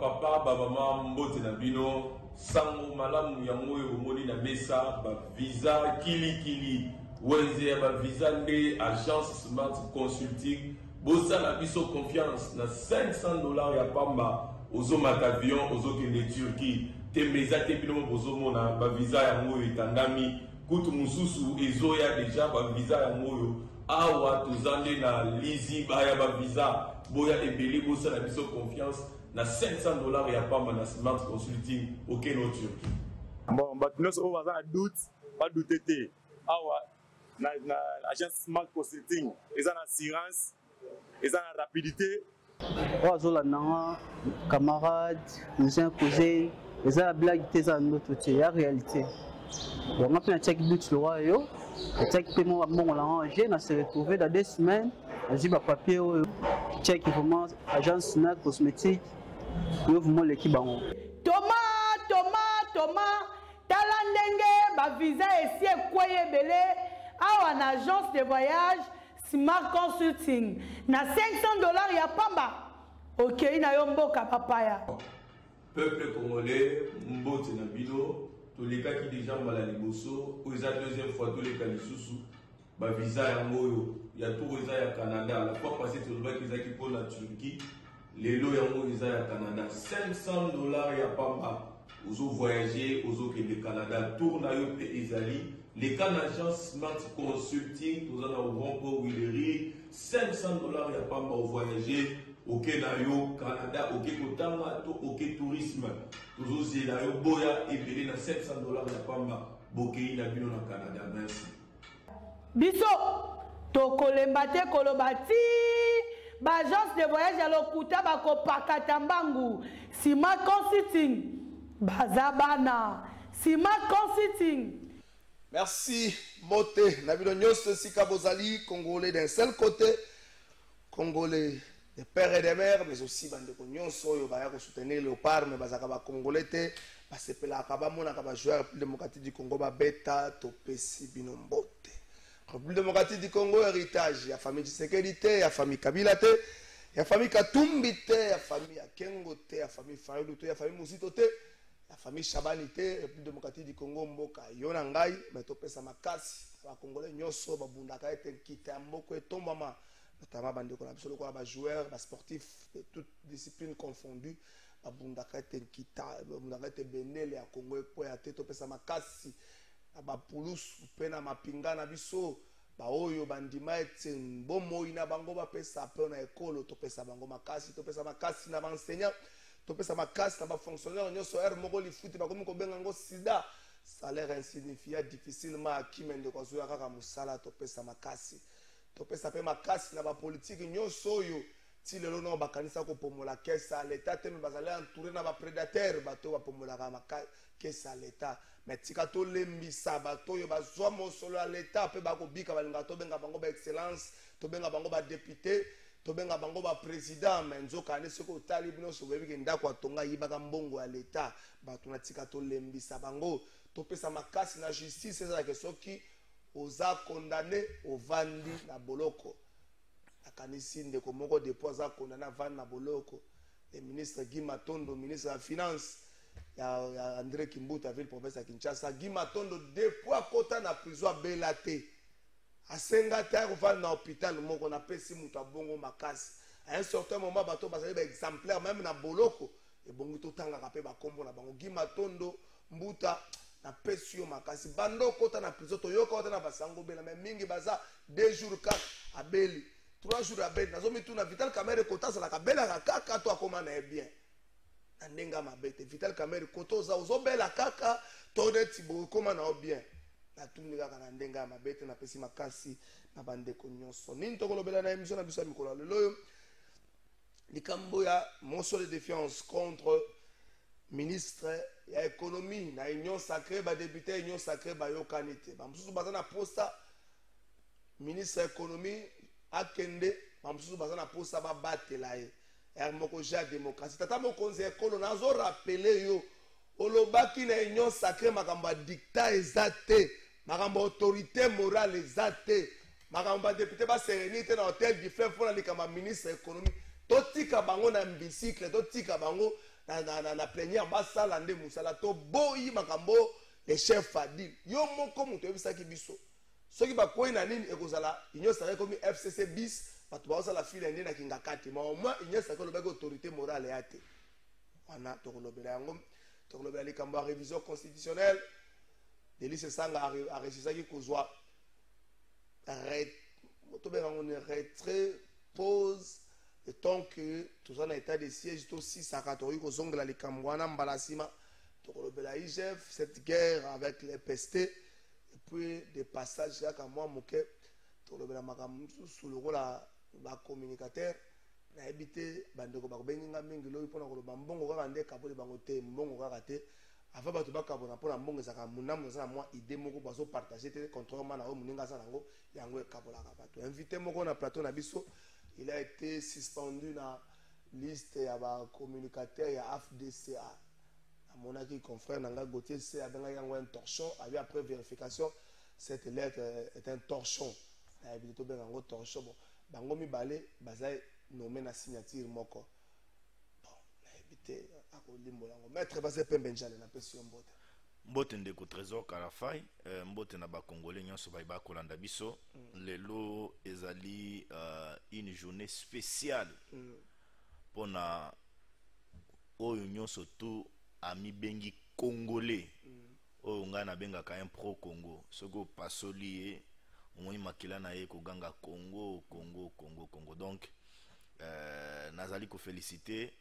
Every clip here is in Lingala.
Papa, maman, mbote na bino, sango malamu ya moyo omoni na mesa, ba visa kili wenze ba visa nde agence Smart Consulting, bosa na biso confiance na $500 ya pamba, ozo matavion, ozo kende Turquie, tembeza te bino bozo mona ba visa ya moyo itandami, kutu mususu ezo ya deja ba visa ya moyo, awa tozande na lizi baya ba visa, boya ebele bosa na biso confiance, na $500 ya pamba na Smart Consulting au Keno Turquie. Bon, bah nous on va en doute, pas douter te. Awa na agence Smart Consulting, ils ont assurance, ils ont rapidité. Ozola nanga camarade, cousin, cousin, ils ont blague tes en notre côté, la réalité. On a fait un check but le roi yo, le check paiement bon la ranger, on s'est retrouvé dans 2 semaines, j'ai pas papier check vraiment agence Smart Cosmétique. Thomas, Talandenge, ba visa ici Koye Belé, à une agence de voyage Smart Consulting. Na $500 ya pamba. Ok, na yomboka papaya. Peuple congolais, mbote na bino, tous les cas qui déjà mal à liboso, aux deuxième fois tous les cas sous ba visa ya moyo, ya tout visa ya Canada. La fois passée tout le monde qui pour la Turquie. Les lots yango ils à Canada $500 ya pamba ozo voyager ozo ke le Canada tourna yo pe ezali les Canadiens Smart Consulting tous en au pour Willery $500 ya pamba au voyager au Kenayo Canada au Kotama to au tourisme tous zela yo boya et belé na $500 ya pamba bokei na bino na Canada. Merci biso to kolembate kolobati Agence de voyage à l'Okuta bako pakatambangu Smart Consulting bazabana Smart Consulting. Merci Moté Nabilo Nyos Sika Bozali congolais d'un seul côté congolais des pères et des mères mais aussi bande ko nyonso yo baya ko soutenir Léopard mais bazaka ba congolais te basepela ka ba mona ka ba joueur démocratique du Congo ba beta to pesi bino mbote. République démocratique du Congo, héritage, il y a famille Tshisekedi, il y a famille Kabila, il y a famille Katumbi, il y a famille Akengo, il y a famille Fayulu, il y a famille Mousito, il y a famille Chabani, République démocratique du Congo, Mboka, Yonangai, mais tu peux ça makasi, les Congolais, Nyoso, Babundaka, Tenkita, Mboko, et Tombama, notamment Bande Konabsolo, les joueurs, les sportifs, de toutes disciplines confondues, Babundaka, Tenkita, Babundaka, Benel, et à Congo, et à Teto, ça makasi. Ba pulus pena mapinga na biso ba oyo bandima ete mbomo ina bango ba pesa pe na ekolo to pesa bango makasi to pesa makasi na ba enseignant to pesa makasi na ba fonctionnaire nyoso er moko li futi ba komi ko benga ngo sida salaire insignifiant difficilement akimende ko zuya kaka musala to pesa makasi pe makasi na ba politique nyoso oyo ti lelo no bakanisa ko pomola kesa l'état te me bazali entouré na ba prédateur bato ba pomola ka kesa l'état mais tika to lembisa bato yo bazwa mosolo ya l'état pe ba ko bika balinga to benga bango ba excellence to benga bango ba député to benga bango ba président mais nzoka ne seko tali bino so bebi ke ndako atonga yibaka mbongo ya l'état bato na tika to lembisa bango to pesa makasi na justice eza ke soki oza condamné ovandi na boloko akanisi ndeko moko depuis aza condamné avandi na boloko le ministre Guy Matondo ministre de la finance ya André Kimbuta ville province ya Kinshasa Guy Matondo depuis akota na prison abela te asenga te akovanda na hôpital moko na pesi mutu abongo makasi à un certain moment bato bazali ba exemplaire même na boloko ebongi totangaka pe bakombo na bango Guy Matondo Mbuta na pesi yo makasi bando kota na prison toyoka kota na basango bela mais mingi baza 2 jours 4 abeli 3 jours abeli nazomi tu na Vital Kamerhe kota la kabela kaka to akoma na bien na ndenga mabete Vital Kamerhe koto za ozobela kaka to de tibo koma na bien na tuni kaka na ndenga mabete na pesi makasi na bande ko nyonso nini to kolobela na émission na biso mikolo lelo likambo ya motion de défiance contre ministre ya économie na union sacrée ba député union sacrée ba yokanite ba mususu bazana posta ministre économie akende ba mususu bazana posta ba batela ye moko ja démocratie tata mokonzi ekolo nazo rappeler yo olobaki na union sacrée makambo ya dictat ezate makambo autorité morale ezate makambo ba député ba sérénité na hôtel du fleuve pour na likamba ministre économie totika bango na bicycle totika bango na plénière basala nde musala to boyi makambo les chefs fadil yo moko moto yebisaki biso soki bakoyi na nini ekozala union sacrée comme FCC bis bato bazosala file nde na kingakati mais au moins union sacrée lobaki autorité morale ya te wana tokolobela yango tokolobela likambo ya révision constitutionnelle Delis Sanga a réussi kozwa retrait pause et tant que tout ça na état de siège to 6 à 14 kozongela likambo wana mbala sima tokolobela IGF cette guerre avec les PST et puis des passages là comme moi moke tokolobela makambo sous le rôle ba communicateur na habité bandeko ba benginga mingi lo ipona koloba mbongo kaka nde kabole bango te mbongo kaka te avant bato bakabona mpona mbongo ezaka munamu eza na mwa idée moko bazo partager te contrairement na oyo moninga aza nango yango ekabolaka bato invité moko na plateau na biso il a été suspendu na liste ya bacommunicateur ya AFDCA amonaki confrère na ngai Gauthier C abengaki yango un torchon abi après vérification cette lettre est un torchon nayebi tobenga yango torchon bon bango mibale baza nommé na signature moko bon nayebi te akolimbola yango maître base pe benjane na pesi yo mbote mbote ndeko trésor karafai mbote na bakongolais nyonso bayeba kolanda biso lelo ezali une journée spéciale mpona oyo nyonso tu amibengi congolais oyo ngai nabengaka un pro congo soki opasoli ye omoi makila na ye koganga congo congo congo congo donc nazali kofélicité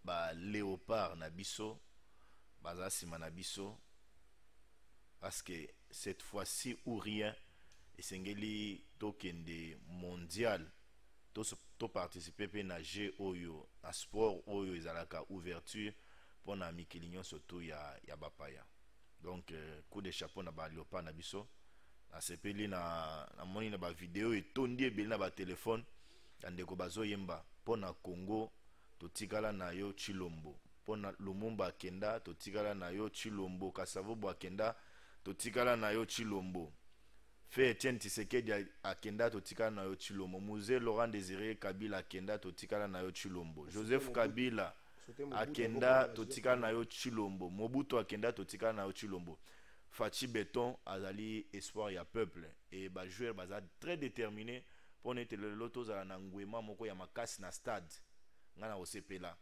ba léopard na biso baza sima na biso parce que cette fois-ci ou rien esengeli tokende mondial to participer pe na jeu oyo na sport oyo ezalaka ouverture pona mikili nyonso to ya bapaya donc coup de chapeau na ba léopard na biso nasepeli na moni na ba vidéo etondi ebeli na ba téléphone ndeko bazoyemba pona Congo totikala na yo Chilombo pona Lumumba akenda totikala na yo Chilombo Kasavubu akenda totikala na yo Chilombo Fe Etienne Tshisekedi akenda totikala na yo Chilombo Musée Laurent Désiré Kabila akenda totikala na yo Chilombo Joseph Kabila akenda totikala na yo Chilombo Mobutu akenda totikala na yo Chilombo Fachi Beton azali espoir ya peuple et ba joueur baza très déterminé pour être le loto za na ngwema moko ya makasi na stade ngana osepela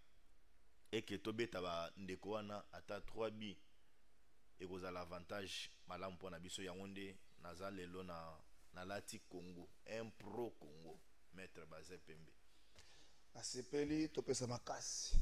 et que tobeta ba ndeko wana ata 3 bi et koza l'avantage malamu pona biso ya ngonde naza lelo na lati Congo un pro Congo maître Bazé Pembe asepeli topesa makasi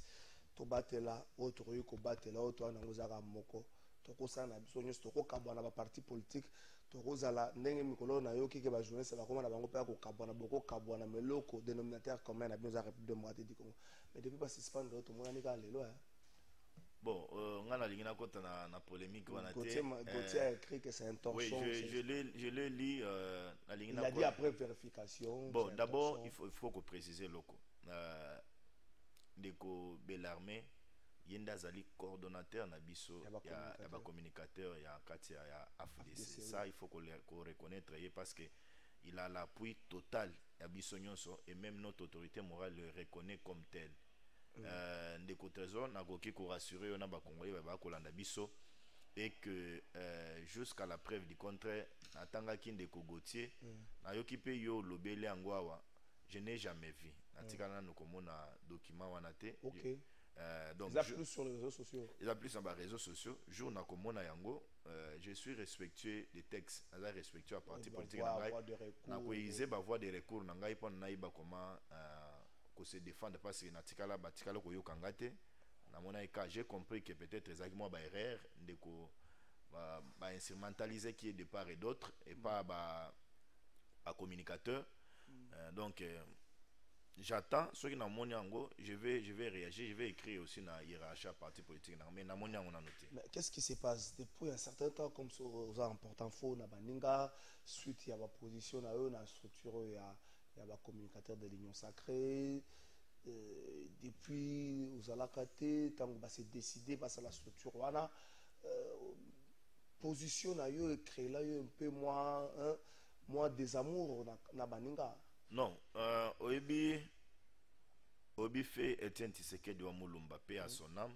tobatela autre yuko batela autre wana ngozaka moko tokosana na biso nyonso tokokabwana ba parti politique tokozala ndenge mikolo na yo kike ba journaliste bakoma na bango mpe kokabwana bokokabwana meloko dénominateur commun na bino za République démocratique du Congo mais depuis ba suspendre tomonani ka lelo bon ngana lingina kota na polémique wana te Gauthier a écrit que c'est un torchon oui je l'ai lu na lingina il a dit après vérification bon d'abord il faut que préciser loko ndeko Bellarmé yenda zali coordonnateur na biso ya ba communicateur ya kati ya AFDC ça il faut qu'on reconnaître parce que il a l'appui total ya biso nyonso et même notre autorité morale le reconnaît comme tel ndeko trésor nakoki ko rassurer na ba congolais ba kolanda biso et que jusqu'à la preuve du contraire atangaki ndeko Gauthier na yoki pe yo lobele angwawa je n'ai jamais vu natikana no komona document wana te donc ils plus sur les réseaux sociaux ils plus sur les réseaux sociaux jour na komona yango je suis respectueux des textes ala respectueux à parti politique na ko ize ba voix de recours na ngai pona naiba comment ko se défendre parce que natikala batikala ko yokanga te na mona ka j'ai compris que peut-être exactement ba erreur ndeko ba instrumentaliser qui est de part et d'autre et pas ba communicateur donc j'attends ceux qui n'ont mon yango je vais réagir je vais écrire aussi na hiérarchie parti politique mais na mon yango on a noté mais qu'est-ce qui se passe depuis un certain temps comme ça aux important faux na baninga suite ya ba position na eux na structure ya ba communicateur de l'union sacrée depuis aux alakate tant que se décider parce la structure wana position na yo créer là un peu moins désamour na baninga non oyebi Obife Etienne Tshisekedi wa Mulumba paix à son âme.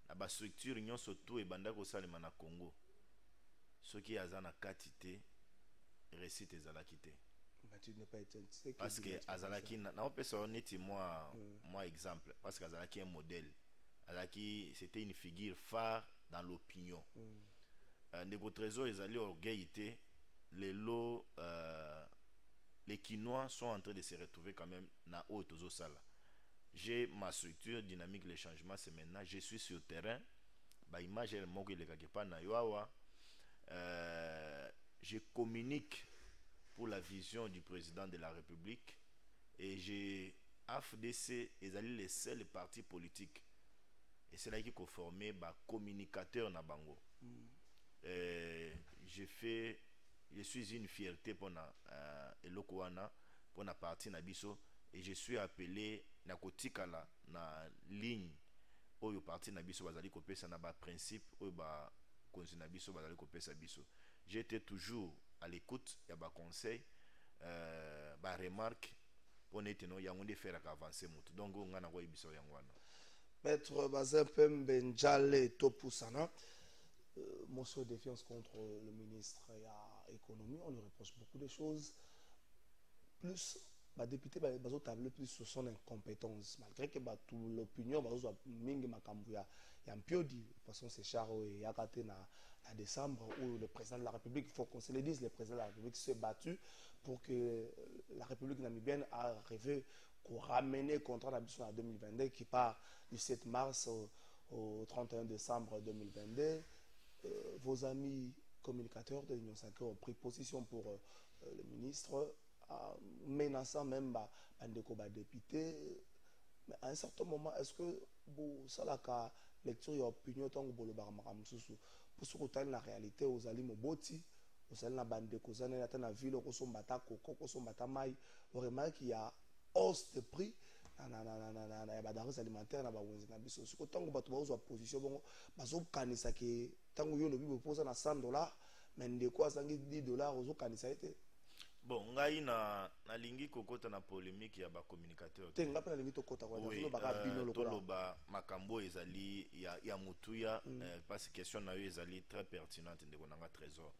Na ba structure union surtout et banda ko salema na Congo. Ce qui a na katité récite ezalaki te. Parce que azalaki na on peut sonner moi exemple parce que azalaki un modèle. Azalaki c'était une figure phare dans l'opinion. Ndeko Trésor ezali orgueillité les lots les Quinois sont en train de se retrouver quand même na Otozo Sala. J'ai ma structure dynamique, les changements c'est maintenant. Je suis sur le terrain. Bah image elle manque le kakepa na yoawa. Je communique pour la vision du président de la République et j'ai AFDC ils allaient les seuls partis politiques et c'est là qui ont formé bah communicateur na bango. Je suis une fierté pour na Elokoana pour na parti na biso et je suis appelé na kotikala na ligne oyo parti na biso bazali kopesa na ba principe oyo ba konzi na biso bazali kopesa biso. J'étais toujours à l'écoute ya ba conseil ba remarque pour neteno yango de faire avancer mutu donc ngana ko ibiso yangwana. Maître Bazin Pembe Njale Topusana, motion de défiance contre le ministre de l'économie, on lui reproche beaucoup de choses. Plus, les députés ont tablé plus sur son incompétence. Malgré que toute l'opinion, il y a un peu de toute façon, c'est Charo et Yakate en décembre où le président de la République, il faut qu'on se le dise, le président de la République s'est battu pour que la République namibienne arrive à ramener le contrat d'habitation en 2022 qui part du 7 mars au 31 décembre 2022. Vos amis communicateurs de l'Union sacrée ont pris position pour le ministre, menaçant même un député. Mais à un certain moment, est-ce que vous savez la lecture et opinion tant que vous pour ce que la réalité aux alliés moboti aux alliés na bande kozana na tana ville ko sombata koko ko sombata mai on remarque qu'il y a hausse de prix na ba denrées alimentaires na ba wenzi na biso ce que tant que bato ba position bon bazo kanisa ke tant que yo lobi boposa na $100 mais ndeko asangi $10 ozo kanisa ete. Bon, ngai na lingi kokota na polémique ya ba communicateur. Tenga pa na lingi tokota kwa oui, na baka bino lokola. Toloba makambo ezali ya mutuya parce que question na yo ezali très pertinente ndeko nanga trésor.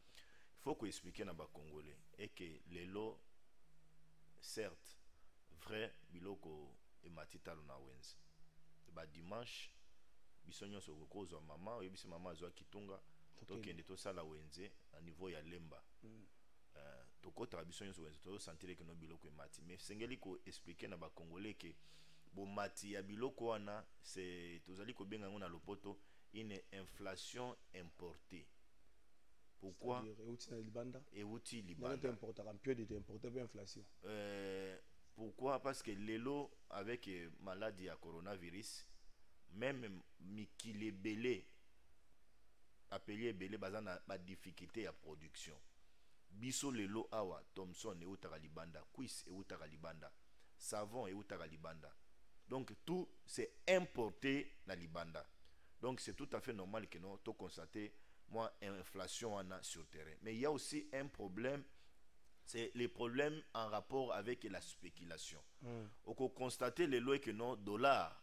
Il faut qu'on explique na ba congolais et que les lots certes vrai biloko e matitalo na wenzi. Ba dimanche bisonyo so kokozwa mama oyo bisi mama azwa kitunga tokende to sala wenze à niveau ya lemba. Tokota biso nyonso wenze to sentir que no biloko emati mais sengeli ko expliquer na ba congolais que bo mati ya biloko wana c'est tozali ko benga ngona lopoto une inflation importée. Pourquoi euti libanda inflation. Pourquoi? Parce que lelo avec maladie à coronavirus même mikile belé appelé belé bazana ba difficulté à production. Biso lelo awa Thomson et utaka libanda, Quiz et utaka libanda, savon et utaka libanda. Donc tout c'est importé na libanda. Donc c'est tout à fait normal que nous to constater moi inflation en a sur terrain. Mais il y a aussi un problème, c'est les problèmes en rapport avec la spéculation. On peut constater les lois que nos dollars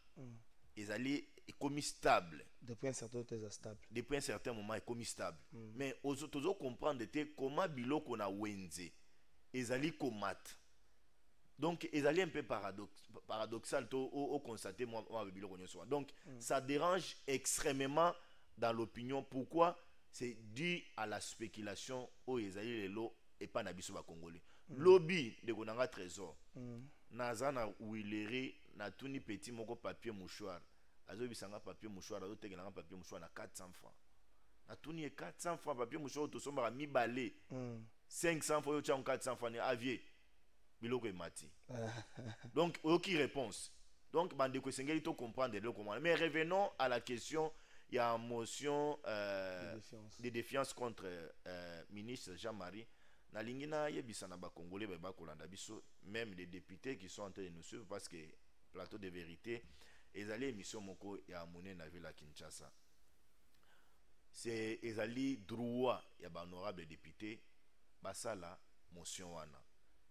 ils allaient comme stable. Depuis un certain temps, stable. Depuis un certain moment, ils comme stable. Mais aux autres comprendre comment biloko na wenze, ils allaient comme mat. Donc ils allaient un peu paradoxal au constater moi biloko nyonso. Donc ça dérange extrêmement dans l'opinion. Pourquoi? C'est dû à la spéculation où ils allaient les lots et pas na biso ba congolais. Lobby de konanga trésor. Nazana Willery na tuni petit moko papier mouchoir. Azo bisanga papier mouchoir, azo tegelanga papier mouchoir na 400 francs. Na tuni 400 francs papier mouchoir to somba mi balé. 500 francs yo tcha 400 francs ni avier. Biloko e mati. Donc aucune réponse. Donc bande ko sengeli to comprendre le comment. Mais revenons à la question, il y a une motion de défiance contre ministre Jean-Marie. Na lingina yebisa na ba congolais ba kolanda biso, même les députés qui sont en train de nous suivre parce que plateau de vérité ezali émission moko ya monene na ville à Kinshasa. C'est ezali droit ya ba honorable député basala motion wana.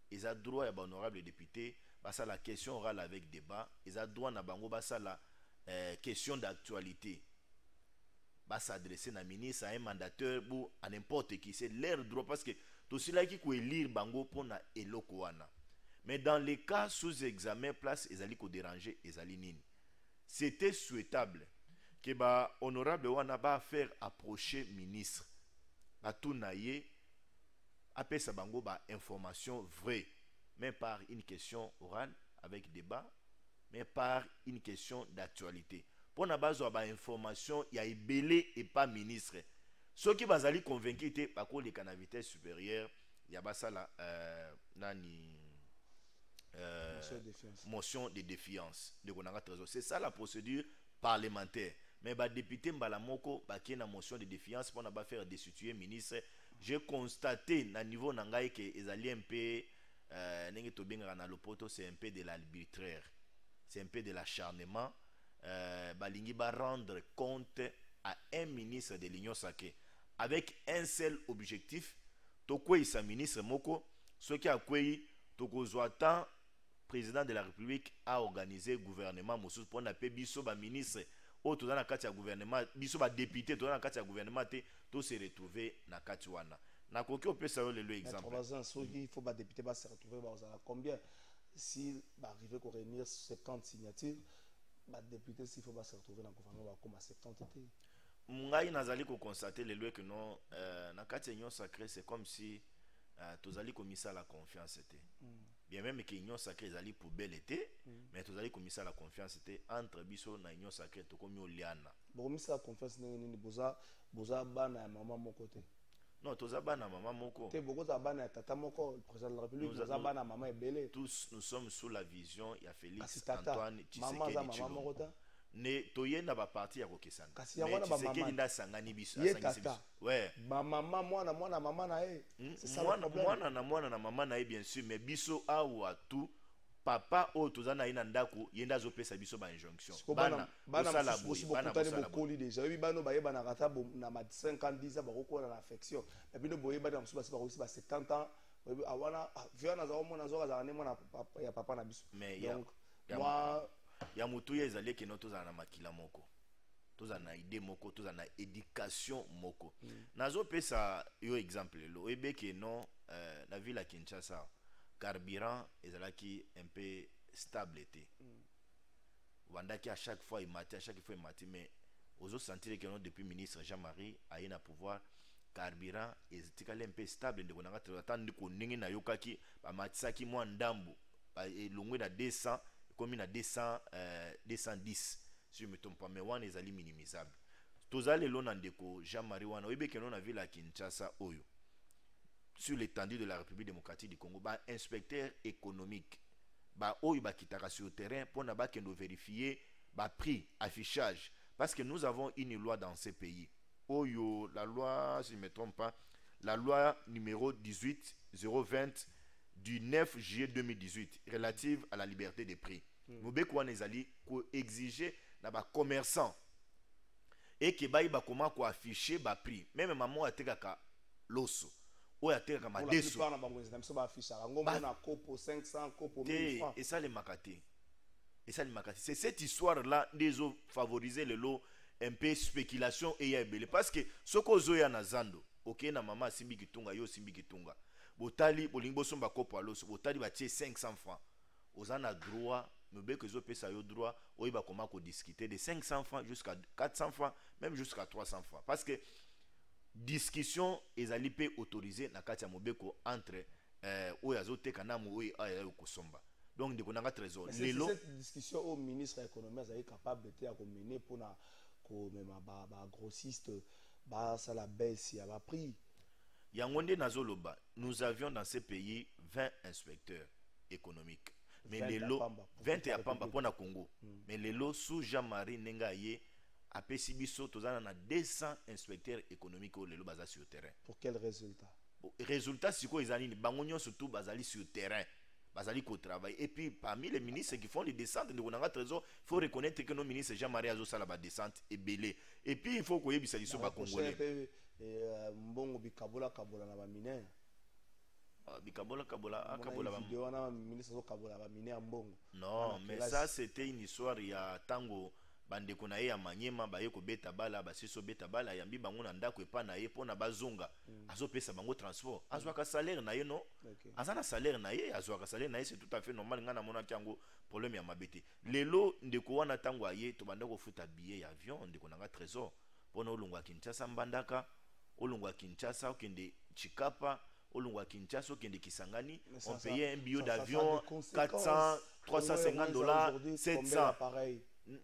Eza droit ya ba honorable député basa la question orale avec débat eza droit na bango basa la question d'actualité va s'adresser à un ministre, à un mandateur ou à n'importe qui. C'est leur droit parce que tout cela qui peut lire bango pour na elokwana. Mais dans les cas sous examen place ezali ko déranger ezali nini. C'était souhaitable que ba honorable wana ba faire approcher ministre ba tout naie après sa bango ba information vraie mais par une question orale avec débat mais par une question d'actualité. Pour na base ba information ya ebele et pas ministre. Ceux qui bazali convaincu te pa ko le kana vitesse supérieure ya basala nani motion de défiance de konanga trésor. C'est ça la procédure parlementaire. Mais ba député mbala moko ba ki na motion de défiance pour na ba faire destituer ministre. J'ai constaté na niveau na ngai que ezali un peu ndenge to benga na lopoto c'est un peu de l'arbitraire. C'est un peu de l'acharnement. Balingi ba rendre compte à un ministre de l'Union sacrée avec un seul objectif tokwei sa ministre moko ce qui a kwei tokozwata président de la République a organisé gouvernement mosusu pour na pe biso ba ministre o to na kati ya gouvernement biso ba député to na kati ya gouvernement te to se retrouver na kati wana na koki opesa yo le exemple il faut ba député ba se retrouver ba za combien si ba arriver ko réunir 50 signatures ba député s'il faut pas se retrouver dans le gouvernement comme à 70 été ngai nazali ko constater le lieu que non na kati union sacrée c'est comme si tozali komisa la confiance était bien même que union sacrée ezali poubelle était mais tozali komisa la confiance était entre biso na union sacrée to komi oliana bon komisa la confiance nini boza bana ya maman moko te non toza bana maman moko te boko za bana ya tata moko président de la République toza bana maman ebele tous nous sommes sous la vision ya Félix tata, Antoine maman za maman moko ta ne toyenda ba parti ya kokesana kasi yango na ba maman nda sangani biso tata ouais ba maman mwana maman na e c'est ça mwana na maman na e bien sûr mais biso awa tout papa o tozana ina ndako yenda zo pesa biso ba injonction bana sala boyi bana sala boyi déjà oui bano ba yeba na kata na ma 5 ans 10 ans ba ko na affection et puis no boyi bana musuba ba aussi ba 70 ans awana viana za omona zo za ne mona ya papa na biso donc moi ya mutu ya ezali ke no tozana na makila moko tozana na idée moko tozana na éducation moko nazo pesa yo exemple lo ebe ke non na ville ya Kinshasa carburant ezalaki un peu stable était wandaki à chaque fois il matin mais aux autres sentir que non depuis ministre Jean-Marie a eu un pouvoir carburant ezitikali un peu stable ndeko nanga attendre ko ningi na yokaki ba matisaki mwa ndambu elongwe na 200 comme na 210 si je me trompe pas mais wana ezali minimisable tozali lo na ndeko Jean-Marie wana oyebe ke non na ville ya Kinshasa oyo sur l'étendue de la République démocratique du Congo ba inspecteur économique ba oyo ba kitaka sur le terrain pour na ba kendo vérifier ba prix affichage parce que nous avons une loi dans ce pays oyo la loi si je ne me trompe pas la loi numéro 18/020 du 9 juillet 2018 relative à la liberté des prix mobeko wana ezali ko exiger na ba commerçant et que ba iba comment ko afficher ba prix même maman atekaka loso oya atekaka madeso pour la plupart na bango na ba afficher ngombo na kopo 500 kopo 1000 francs et ça les makati c'est cette histoire là des eaux favoriser le lot un peu spéculation et yabele parce que soko zoya na zando OK na mama simbi kitunga yo simbi kitunga botali bolingo somba kopo aloso botali batie 500 francs ozana droit mebeko zo pesa yo droit oyiba comment ko discuter de 500 francs jusqu'à 400 francs même jusqu'à 300 francs parce que discussion ezali pe autorisé na kati ya mobeko entre oyazo teka na mo oyi ayo kosomba donc de konanga trésor lelo cette discussion au ministre de l'économie est capable de ko mener pour na ko même ba grossiste ba ça la baisse ya ba prix yangonde nazoloba nous avions dans ce pays 20 inspecteurs économiques mais les lots 20 ya pamba pour na Congo mais les lots sous Jean-Marie Nengaye a pesibiso tozana na 200 inspecteurs économiques au lelo baza sur terrain pour quel résultat résultat siko ezali bangonyo surtout bazali sur terrain bazali ko travail et puis parmi les ministres qui font les descentes de konanga trésor il faut reconnaître que nos ministres Jean-Marie Azo sala ba descente et belé et puis il faut ko yebisa liso ba congolais mbongo bikabola na ba mineur Bikabola Kabola, vidéo on a ministre zo Kabola ba miner mbongo. Non, mais ça c'était une histoire il y a tango bande kuna ya manyema ba yeko beta bala ba siso beta bala yambi bango na ndako epa na ye pona bazonga azo pesa bango transport azo ka salaire na ye no azana salaire na ye azo ka salaire na ye c'est tout à fait normal ngana mona kiango problème ya mabete lelo ndeko wana tango aye to banda ko futa billet ya avion ndeko nanga trésor pona olongwa Kinshasa mbandaka olongwa Kinshasa okende Chikapa olongwa Kinshasa okende Kisangani on payait un billet d'avion 400 350 dollars 700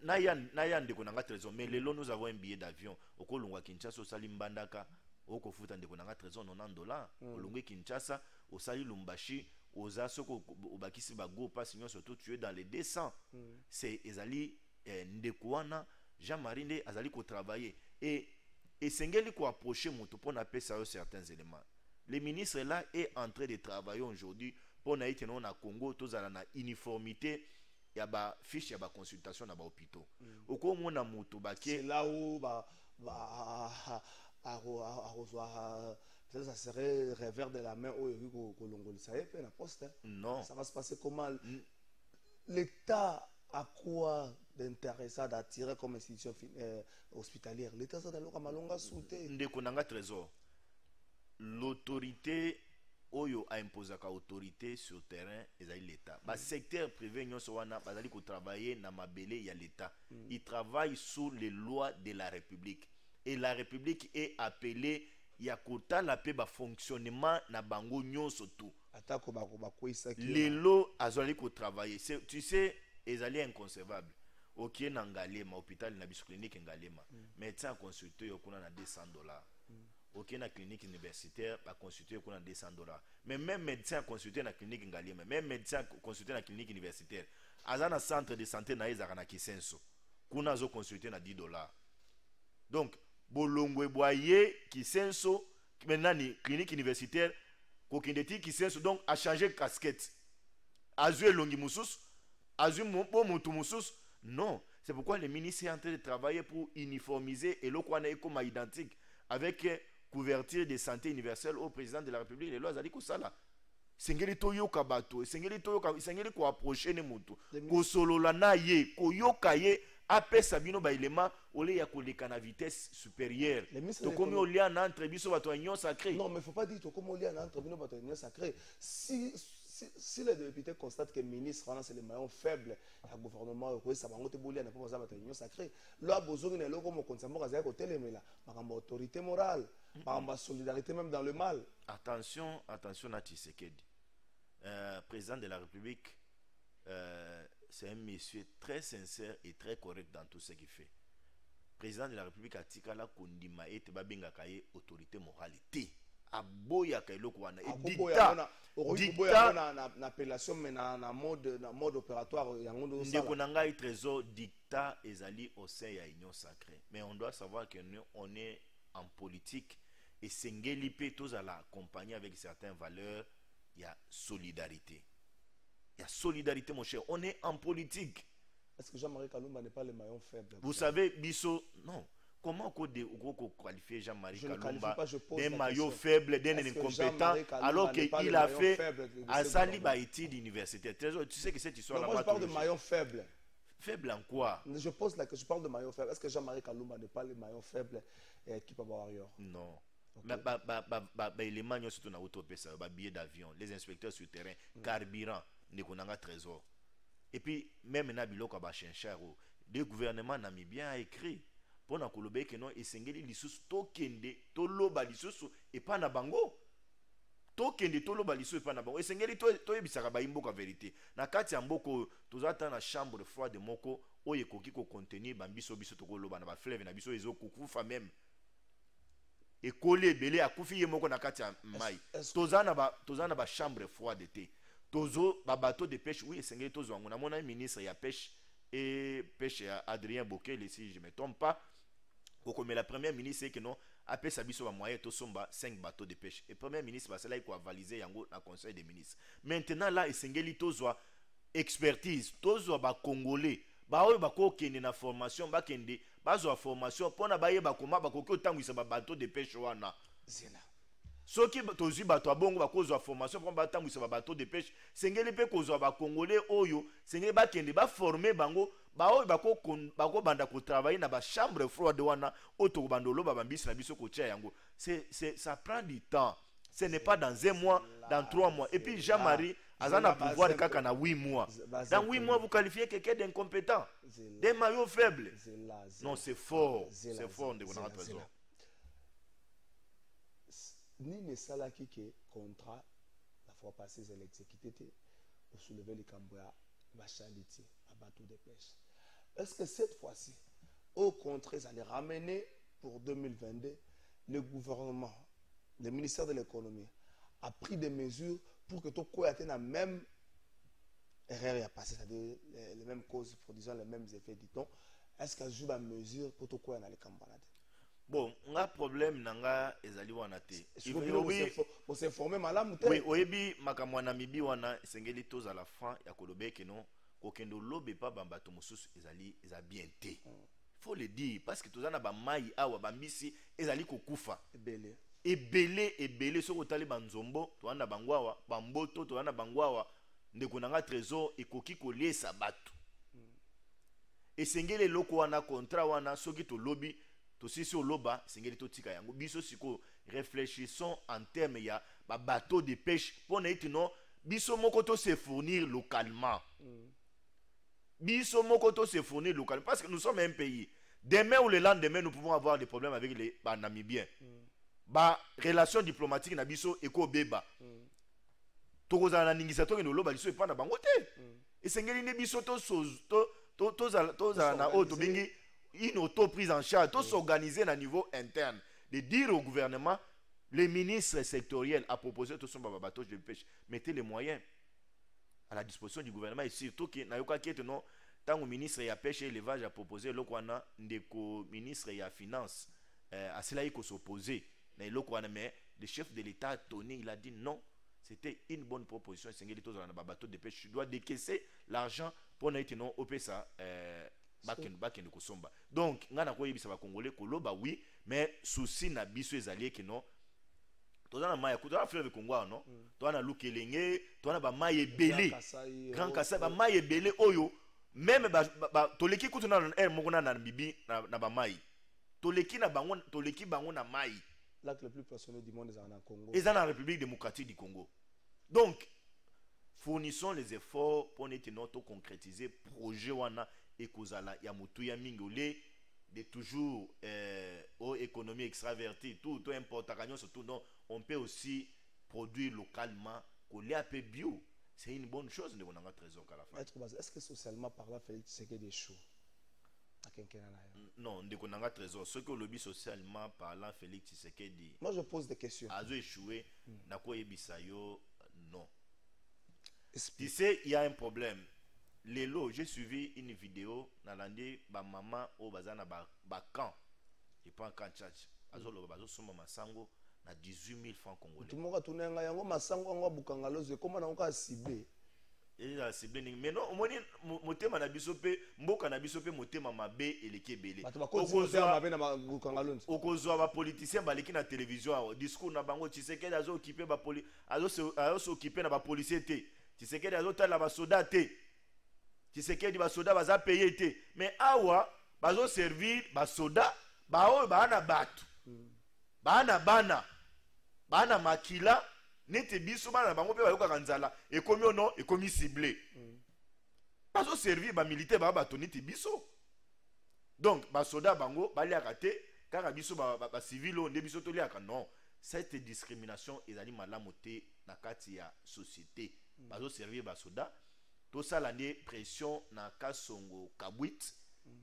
Nayan de konanga trésor mais lelo nous avons un billet d'avion okolongwa Kinshasa osali mbandaka okofuta ndeko nanga trésor 90 dollars olongwe Kinshasa osali Lumbashi oza soko obakisi bago pas sinon surtout tu es dans les 200 c'est ezali ndeko wana Jean-Marie Nde azali ko travailler et sengeli ko approcher moto pour na pesa certains éléments le ministre là est en train de travailler aujourd'hui pour na iteno na Congo tozala na uniformité ya ba fiche ya ba consultation na ba hôpitaux oko mona moto ba c'est là où ça serait revers de la main au Colongo ça y est la poste non ça va se passer comment l'état a quoi d'intéressant d'attirer comme institution hospitalière l'état ça dans malonga souté ndeko nanga trésor l'autorité oyo a imposé ka autorité sur terrain ezali l'état ba secteur privé nyonso wana bazali ko travailler na mabele ya l'état il travaille sous les lois de la République et la République est appelée ya kotala pe ba fonctionnement na bango nyonso tout atako ba kwisa ki lelo azali ko travailler tu sais ezali inconcevable OK na Ngalema hôpital na biso clinique Ngalema médecin consulté yo kuna na 200 dollars OK na clinique universitaire ba consulter kuna 200 dollars mais même médecin consulter na clinique Ngalema même médecin consulter na clinique universitaire azana centre de santé na ezaka na Kisenso kuna zo consulter na 10 dollars donc bolongwe boye Kisenso maintenant ni clinique universitaire ko kindeti Kisenso donc a changé casquette azue longi mususu azue mo mutu mususu non c'est pourquoi le ministre est en train de travailler pour uniformiser et le kwana comme identique avec couverture de santé universelle au président de la République les lois azali ko sala sengeli to yoka bato sengeli to yoka sengeli ko approcher ne mutu ko solola na ye ko yoka ye apesa bino ba élément ole ya koleka na vitesse supérieure to komi olia na entre biso bato union sacrée non mais faut pas dire to komi olia na entre bino bato union sacrée si les députés constatent que le ministre c'est le maillon faible du gouvernement ça va monter bolia na pas bato union sacrée là bozongi na loko mo konsambo kaza ko telemela makamba autorité morale makamba solidarité même dans le mal attention na Tshisekedi président de la République c'est un monsieur très sincère et très correct dans tout ce qu'il fait. Président de la République a tika la kondima ete babenga kaye autorité moralité. Aboya kailo kwana et dictat na appellation mais na mode opératoire yango ndeko nanga trésor dictat ezali au sein ya union sacrée. Mais on doit savoir que nous on est en politique et sengeli pe tozala accompagné avec certaines valeurs, il y a solidarité. Il y a solidarité, mon cher. On est en politique. Est-ce que Jean-Marie Kalumba n'est pas le maillon faible? Vous savez, Bisso, non. Comment on qualifie Jean-Marie Kalumba d'un maillot faible, d'un incompétent, alors qu'il a fait à Saliba études universitaires? Tu sais que cette histoire-là. Moi, je parle de maillon faible. Faible en quoi? Je pose la question, je parle de maillon faible. Est-ce que Jean-Marie Kalumba n'est pas le maillon faible qui peut avoir ailleurs? Non. Éléments surtout na auto pesa, billets d'avion, les inspecteurs sur terrain, carburant. Ndekonanga trésor et puis même na biloko ba chencharo le gouvernement namibien a écrit pour na kolobe que non esengeli lisusu tokende toloba lisusu et pas na bango tokende toloba lisusu et pas na bango esengeli to yebisaka ba imboka vérité na kati ya mboko tozata na chambre froide moko oye koki ko contenir bambiso biso tokoloba na ba fleuve na biso ezokufa même et coller belé akufi ye moko na kati ya mai tozana ba chambre froide te tozo ba bateau de pêche oui esengeli tozo wangu na mona ministre ya pêche et pêche à Adrien Bokele si je me trompe pas comme la première ministre c'est que non après ça biso ba moyen to somba 5 bateaux de pêche et premier ministre ba cela il ko avaliser yango na conseil des ministres maintenant là esengeli tozo expertise tozo ba congolais ba oyo ba ko kende na formation ba kende ba zo formation pona ba yeba koma ba ko tangwisa ba bateau de pêche wana zena soki tozwi bato abongo bakozwa formation mpo batambwisa babato de pêche sengeli mpe kozwa bakongolais oyo sengeli bakende baforme bango baoyo bakobanda kotravaille na bachambre froide wana oyo tokobanda oloba bambisi na biso kotia yango. Ça prend du temps. Ce n'est pas dans 1 mois, dans 3 mois. Et puis Jean-Marie a un pouvoir kaka na 8 mois. Dans 8 mois, vous qualifiez quelqu'un d'incompétent, d'un maillot faible. Non, c'est fort. C'est fort, on a raison. Ni ne salaki que contrat la fois passée c'est l'exécuté pour soulever les Camboya bachaliti à bateau de pêche. Est-ce que cette fois-ci au contraire ça allait ramener pour 2022 le gouvernement, le ministère de l'économie a pris des mesures pour que tout quoi ait la même erreur à passer, c'est-à-dire les mêmes causes produisant les mêmes effets dit-on. Est-ce qu'il y a eu des mesures pour tout quoi dans les Camboya? Bon, on a un problème nanga ezali wana te. Vous s'informer malamu te. Oui, oyebi makamwa Namibie wana sengeli toz à la fin ya kolobe ke non kokendo lobe pa bambato mosusu ezali bien te. Faut le dire parce que tozana ba mai awa bambisi ezali kokufa. Ebele soko tali banzombo toana bangwawa bamboto toana bangwawa ndeko nanga trésor ekoki koliesa bato. Esengeli loko wana contrat wana soki to lobby to sisi oloba sengeli to tika yango biso siko réfléchissons en termes ya ba bateau de pêche pour na itino biso moko to se fournir localement. Biso moko to se fournir localement parce que nous sommes un pays. Demain ou le lendemain nous pouvons avoir des problèmes avec les Namibiens. Ba relation diplomatique na biso eko beba. Tokozala na ningisa to no loba biso epana bango te. Esengeli ne biso to za na auto bingi une auto-prise en charge, tout s'organiser à niveau interne, de dire au gouvernement, les ministres sectoriels a proposé tout son bateau de pêche, mettez les moyens à la disposition du gouvernement et surtout que nayoka qui est non tant au ministre ya pêche et élevage a proposé lokwana ndeko ministre ya finance à cela il faut s'opposer mais lokwana mais le chef de l'État Tony il a dit non, c'était une bonne proposition sengeli tous na bateau de pêche tu dois décaisser l'argent pour na non opesa bakende kosomba. Donc ngana ko yebisa ba congolais koloba oui mais souci na biso ezali ke non tozana maya kutana fleuve Congo non tozana lukelenge tozana ba maye belé grand kasa ba maye belé oyo même ba toleki kutuna na moko na bibi na ba mayi toleki na bango toleki bango na mayi l'acte le plus passionné du monde est en Congo et dans la République démocratique du Congo. Donc fournissons les efforts pour notre concrétiser projet wana ekozala ya mutu ya mingolé de toujours aux économies extraverties tout importe surtout non on peut aussi produire localement coller un peu bio, c'est une bonne chose de mon trésor à la fin. Est-ce que socialement parlant Félix Tshisekedi des choux non de konanga trésor ce que le lobby socialement parlant Félix Tshisekedi moi je pose des questions azo échoué na ko yebisa yo non. Tu sais il y a un problème. Lelo, j'ai suivi une vidéo dans l'année ba maman au bazana ba camp. Je prends camp church. Azolo bazo soma masango na 18 000 francs congolais. Tout le monde a tourné nga yango masango ngo bukangaloze comment na nga ciblé. Et la ciblé mais non omoni motema na biso pe mboka na biso pe motema mabe eleki belé. Okozwa ba politiciens baleki na télévision discours na bango Tshisekedi azo occuper ba azo occuper na ba policier te. Tshisekedi azo tala ba soldat te. Tshisekedi ba soda baza payé te mais awa bazo servir ba soda ba oyo bana batu bana makila nete biso bana bango pe bayoka kanzala ekomi ono ekomi ciblé bazo servir ba militaire ba bato nete biso donc ba soda bango baliaka te kaka biso ba civilo nde biso toliaka non cette discrimination ezali malamu te na kati ya société bazo servir ba soda tout ça l'année pression na kasongo kabwit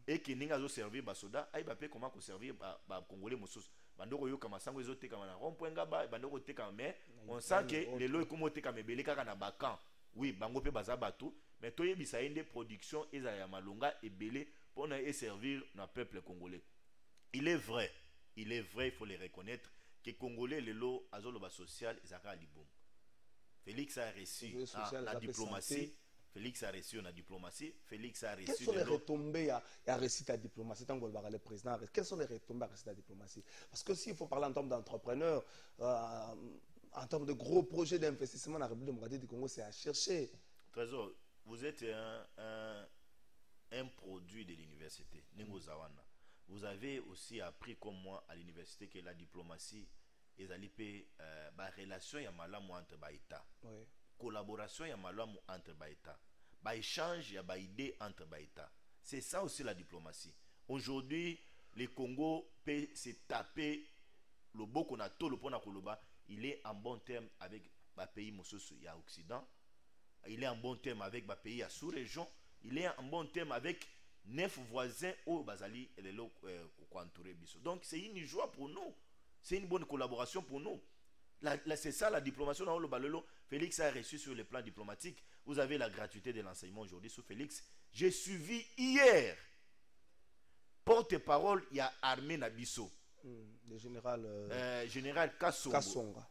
et qui ninga zo servir ba soda ay ba pe comment ko servir ba congolais mosusu bandoko yo kama sango ezote kama na rond-point ngaba bandoko te kama mais on sent que les lois comme te kama belé kaka na bakan oui bango pe baza bato mais to yebisa inde production eza ya malonga et belé pour na servir na peuple congolais. Il est vrai il faut les reconnaître que congolais les lots azolo ba social ezaka libom. Félix a reçu la diplomatie. Félix a reçu la diplomatie. Félix a reçu. Quelles sont les retombées à réussir la diplomatie tant qu'on va le président? Quelles sont les retombées à réussir la diplomatie? Parce que s'il faut parler en termes d'entrepreneurs, en termes de gros projets d'investissement dans la République démocratique du Congo, c'est à chercher. Trésor, vous êtes un produit de l'université. Vous avez aussi appris comme moi à l'université que la diplomatie est la relation entre les États. Collaboration entre les États. Échange d'idées entre les États. C'est ça aussi la diplomatie. Aujourd'hui, le Congo peut se taper le boko na to le pona koloba, il est en bon terme avec les pays à l'Occident, il est en bon terme avec les pays à sous-région, il est en bon terme avec 9 voisins au Bazali et les entourés. Donc c'est une joie pour nous, c'est une bonne collaboration pour nous. C'est ça la diplomatie. Félix a reçu sur le plan diplomatique. Vous avez la gratuité de l'enseignement aujourd'hui sous Félix. J'ai suivi hier porte-parole, il y a Armé Nabiso. Le général général Kassonga.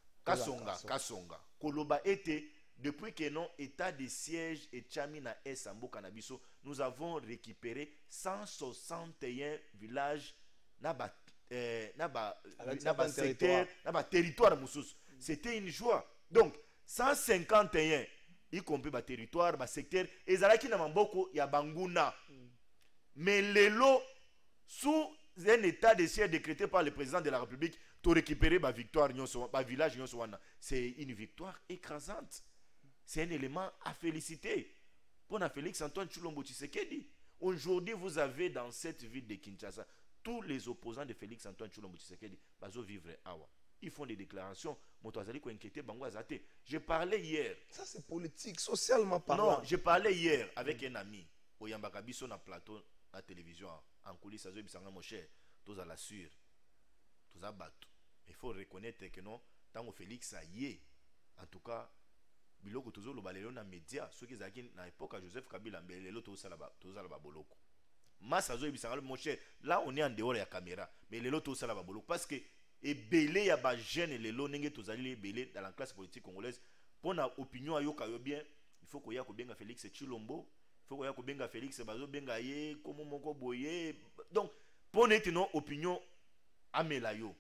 Koloba était, depuis que non état de siège et Chamina et Sambo Canabiso, nous avons récupéré 161 villages territoire. C'était une joie. Donc 151 y compris le territoire, le secteur, et Zalaki na Mamboko ya Banguna. Mais les lots sous un état de siège décrété par le président de la République pour récupérer ma victoire, village, c'est une victoire écrasante. C'est un élément à féliciter. Pour Félix Antoine Tshilombo Tshisekedi. Aujourd'hui, vous avez dans cette ville de Kinshasa tous les opposants de Félix Antoine Tshilombo Tshisekedi vivre awa. Ils font des déclarations. Je parlais hier. Ça, c'est politique, socialement parlant. Non, je parlais hier avec un ami. Au Yambakabiso na plateau, à la télévision, en coulisses, mon cher, tous à la sûre, tous à battre. Il faut reconnaître que non, tant que Félix a yé, en tout cas, biloko tous le balélo na média, ceux qui ont na époque à Joseph Kabila, belelo tous à la baboloko. Massazo ibisanga mon cher, là on est en dehors de la caméra, mais les lotos à la baboloko parce que et belé ya ba jeune les lo nenge tous allés belé dans la classe politique congolaise pour na opinion ayoka yo bien, il faut qu'il y a benga Félix Tshilombo, il faut qu'il y a benga Félix bazo benga ye comme moko boye. Donc pour n'être non opinion amelayo.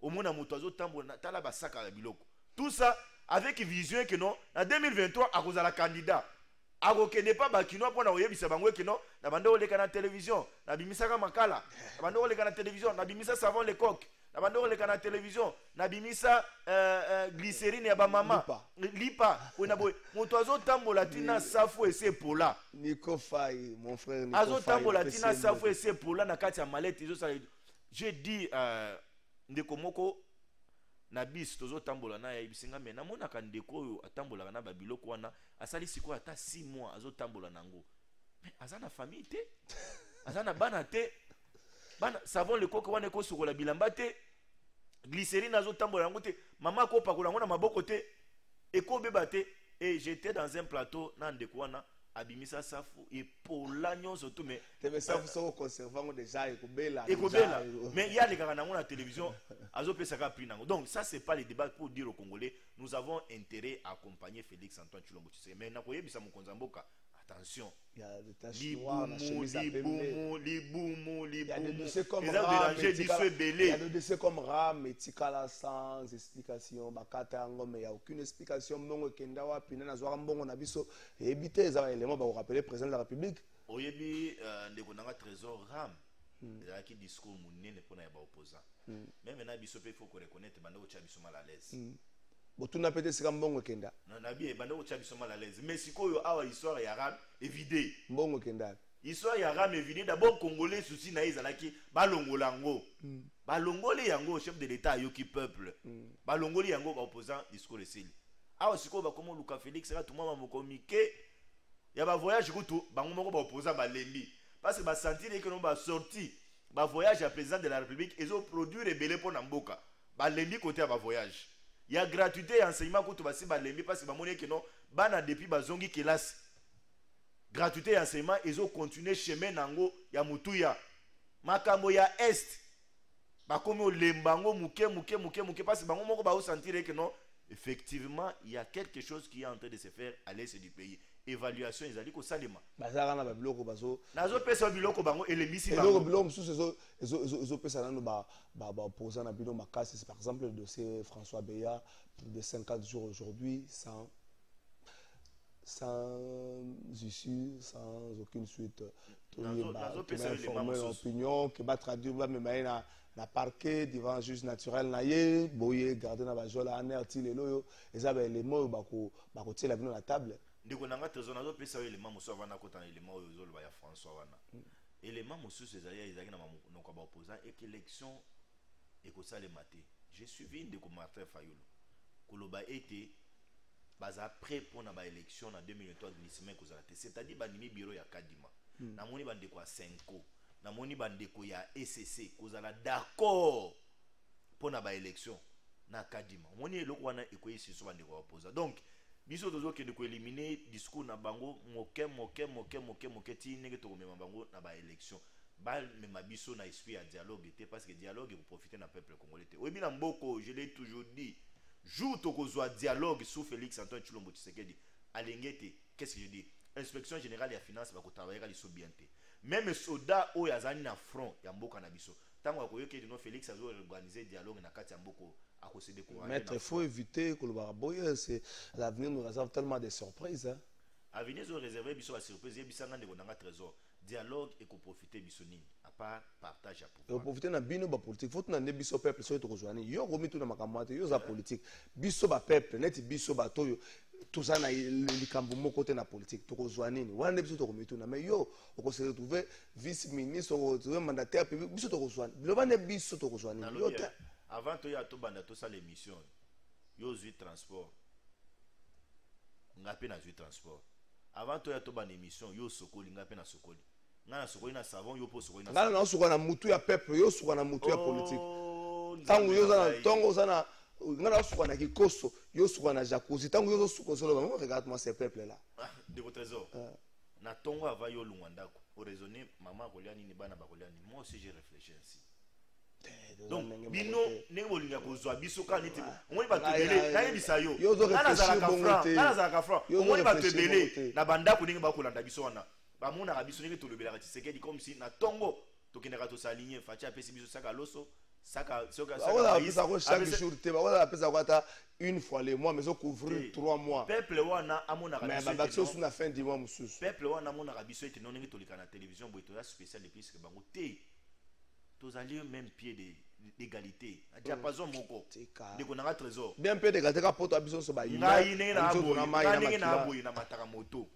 Au monde a moto tambo na tala ba saka biloko. Tout ça avec vision que non en 2023 à cause de la candidat. Ako kende pa bakino pona oyebisa bangwe que non na bando oleka na télévision, na bimisaka makala, na bando oleka na télévision, na bimisa savon le coq. Na bando oleka na télévision, na bimisa glycérine ya ba mama. Lipa, ona boy. Moto azo tambola tina safu ese pola. Nico Faye, mon frère Nico Azo tambola tina safu ese pola na kati ya malette zo ça. J'ai dit ndeko moko na bis tozo tambola na ya bisinga me na mona ka ndeko oyo atambola na ba biloko wana asali siko ata 6 mois azo tambola nango. Mais azana famille te. Azana bana te. Bana savon le coq wana ko sukola bilamba te. Glycérine azo tambola nango te. Mama ko pakola ngona maboko te. Eko beba te. Et j'étais dans un plateau na ndeko wana abimisa safu et pour l'agnon surtout mais te safu so conservant déjà ekobela mais il y a les gars na télévision azo pesa ka prix nango. Donc ça c'est pas le débat pour dire aux Congolais nous avons intérêt à accompagner Félix Antoine Tshilombo Tshisekedi mais na koyebisa mokonza mboka attention, il y a des taches noires na chemise à pembe, il y a des dossiers comme RAM et Tikala sans explication bakata ngo mais il y a aucune explication mbongo kenda wapi na zwaka mbongo na biso ebité za élément ba rappeler président de la République oyebi ndeko nanga trésor RAM qui discours munene pona ya ba opposant même na biso pe faut ko reconnaître bando cha biso mal à l'aise botuna pete sika mbongo kenda na bien bando cha biso mal à l'aise mais sikoyo awa histoire ya RAM évidé mbongo kenda histoire ya RAM évidé d'abord congolais souci na ezalaki balongola ngo balongoli yango chef de l'état yoki peuple balongoli yango ba opposant discours esili awa sikoyo ba komo Luka Félix ka tout mama mokomike ya ba voyage kutu bango moko ba opposant balembi parce que ba sentir que non ba sorti ba voyage à président de la République et zo produire rebelle pour na mboka balembi côté ba voyage. Il y a gratuité et enseignement pour tout basi balembi parce que ba monnaie que non bana depuis bazongi classe gratuité et enseignement ils ont continué chemin nango ya mutuya makambo ya est ba komi lembango muke parce que bango moko ba sentir que non effectivement il y a quelque chose qui est en train de se faire à l'est du pays évaluation ezali ko salema bazaka na babiloko bazo nazo pesa biloko bango elemisi biloko bango biloko mosusu ezo pesa nano ba opposant na bino makasi. C'est par exemple le dossier François Beya, plus de 50 jours aujourd'hui sans issue, sans aucune suite. Informer l'opinion, qui va traduire, va me mettre na parquet devant un juge naturel na ye, boye garder na bajola anerti lelo yo, eza ba élément bako tie la bino na table. Ndiko nanga tezo nazo pesa élément mosusu wana kota na élément oyo zolo ba ya François wana. Élément mosusu ezali na noko ba opposant et que élection ekosalema te. J'ai suivi ndeko Martin Fayulu. Koloba été baza prêt pour na ba élection na 2023 glissement kozala te. C'est-à-dire banimi bureau ya Kadima. Na moni bandeko ya Senko. Na moni bandeko ya ECC kozala d'accord pour na ba élection na Kadima. Moni eloko wana ekoyi siso bandeko opposa. Donc biso tozo ke de ko éliminer discours na bango moke ti nenge to komema bango na ba élection. Bal mema biso na esprit ya dialogue était parce que dialogue pour profiter na peuple congolais. Oyebi na mboko, je l'ai toujours dit, jour to kozwa dialogue sous Félix Antoine Tshilombo Tshisekedi alengete, qu'est-ce que je dis? Inspection générale ya finance ba ko travailler liso bien te. Même soda o yazani na front ya mboka na biso. Tango akoyoke de no Félix azo organiser dialogue na kati ya mboko akose décourager. Mais il faut éviter que le baraboye, c'est l'avenir nous réserve tellement de surprises hein. Avenir zo réserver biso à surprise et bisanga ndeko nanga trésor. Dialogue et ko profiter biso nini à part partage à pouvoir. Et profiter na bino ba politique. Faut na ne biso peuple so to kozwani. Yo gomi to na makamata yo za politique. Biso ba peuple net biso ba toyo. Tout ça na likambo moko te na politique to kozwani ni. Wana biso to komitu na mais yo o ko se retrouver vice ministre ou retrouver mandataire public biso to kozwani. Lo ba ne biso to kozwani. Yo te avant to ya to banda to ça l'émission. Yo zui transport. Ngape na zui transport. Avant to ya to banda émission yo sokoli ngape na sokoli. Ngana sokoli na savon yo po sokoli na. Ngana na sokoli na mutu ya peuple yo sokoli na mutu ya politique. Tango yo za tongo za na ngana sokoli na kikoso yo sokoli na jacuzzi tango yo sokoli solo ba regarde moi ces peuples là. De votre trésor. Na tongo ava yo lungwandako. Au raisonner maman koliani ni bana ba koliani. Moi aussi j'ai réfléchi ainsi. Donc bino nengo linga kozwa biso ka niti omoni ba tebele na yebisa yo na za ka franc omoni ba tebele na banda ko ninga ba kolanda biso wana ba mona ka biso ninga to lebela ka Tshisekedi comme si na tongo to kinaka to s'aligner facha pesi biso saka loso saka voilà pesa ko chaque jour te voilà pesa ko ata une fois les mois mais on couvrir 3 mois peuple wana amona ka biso mais ba action sur la fin du mois mususu peuple wana amona ka biso ete non ninga to likana télévision boito ya spécial depuis que bango te tous alliés au même pied d'égalité. Diapason moko. Ndeko nanga trésor. Bien peu d'égalité ka poto abiso so ba yina. Ngai ninge na aboyi na mataka moto.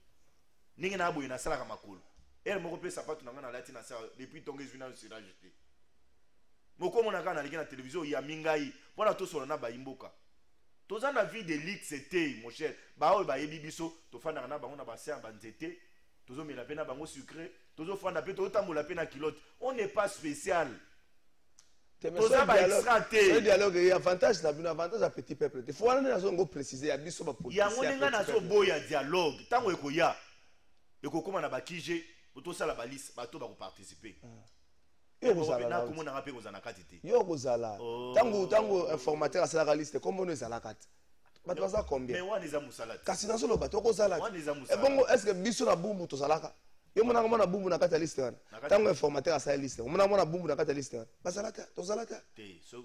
Ninge na aboyi na sala ka makolo. Elle moko pe sapato nanga na lati na sa depuis tonge zwina sira jeté. Moko mona kana liki na télévision ya mingai. Pona to solo na ba imboka. Toza na vie de l'élite c'était mon cher. Ba o ba yebi biso to fanda na bango na ba ser ba nzete. Tozo mela pena bango sucré. Tozo fanda pe to tambola pena kilote. On n'est pas spécial. Le dialogue il y a avantage na bino avantage à petit peuple. Il faut aller na préciser ya biso ba politique. Ya ngonga na so boya dialogue. Tango ekoya. Ekokoma na bakije, to sala balise, bato ba ko participer. Yo kozala na komona ngape kozana katite. Yo kozala. Tango informateur asala ka liste comme on ezala kati. Bato baza combien? Mais wana eza musalati. Kasi na solo bato kozala. Wana eza musalati. Et bon est-ce que biso na bumbu to salaka? Yo mona ngoma na bumbu na kata liste wana. Tango informateur asala liste. Mona ngoma na bumbu na kata liste wana. Basalata, to salata.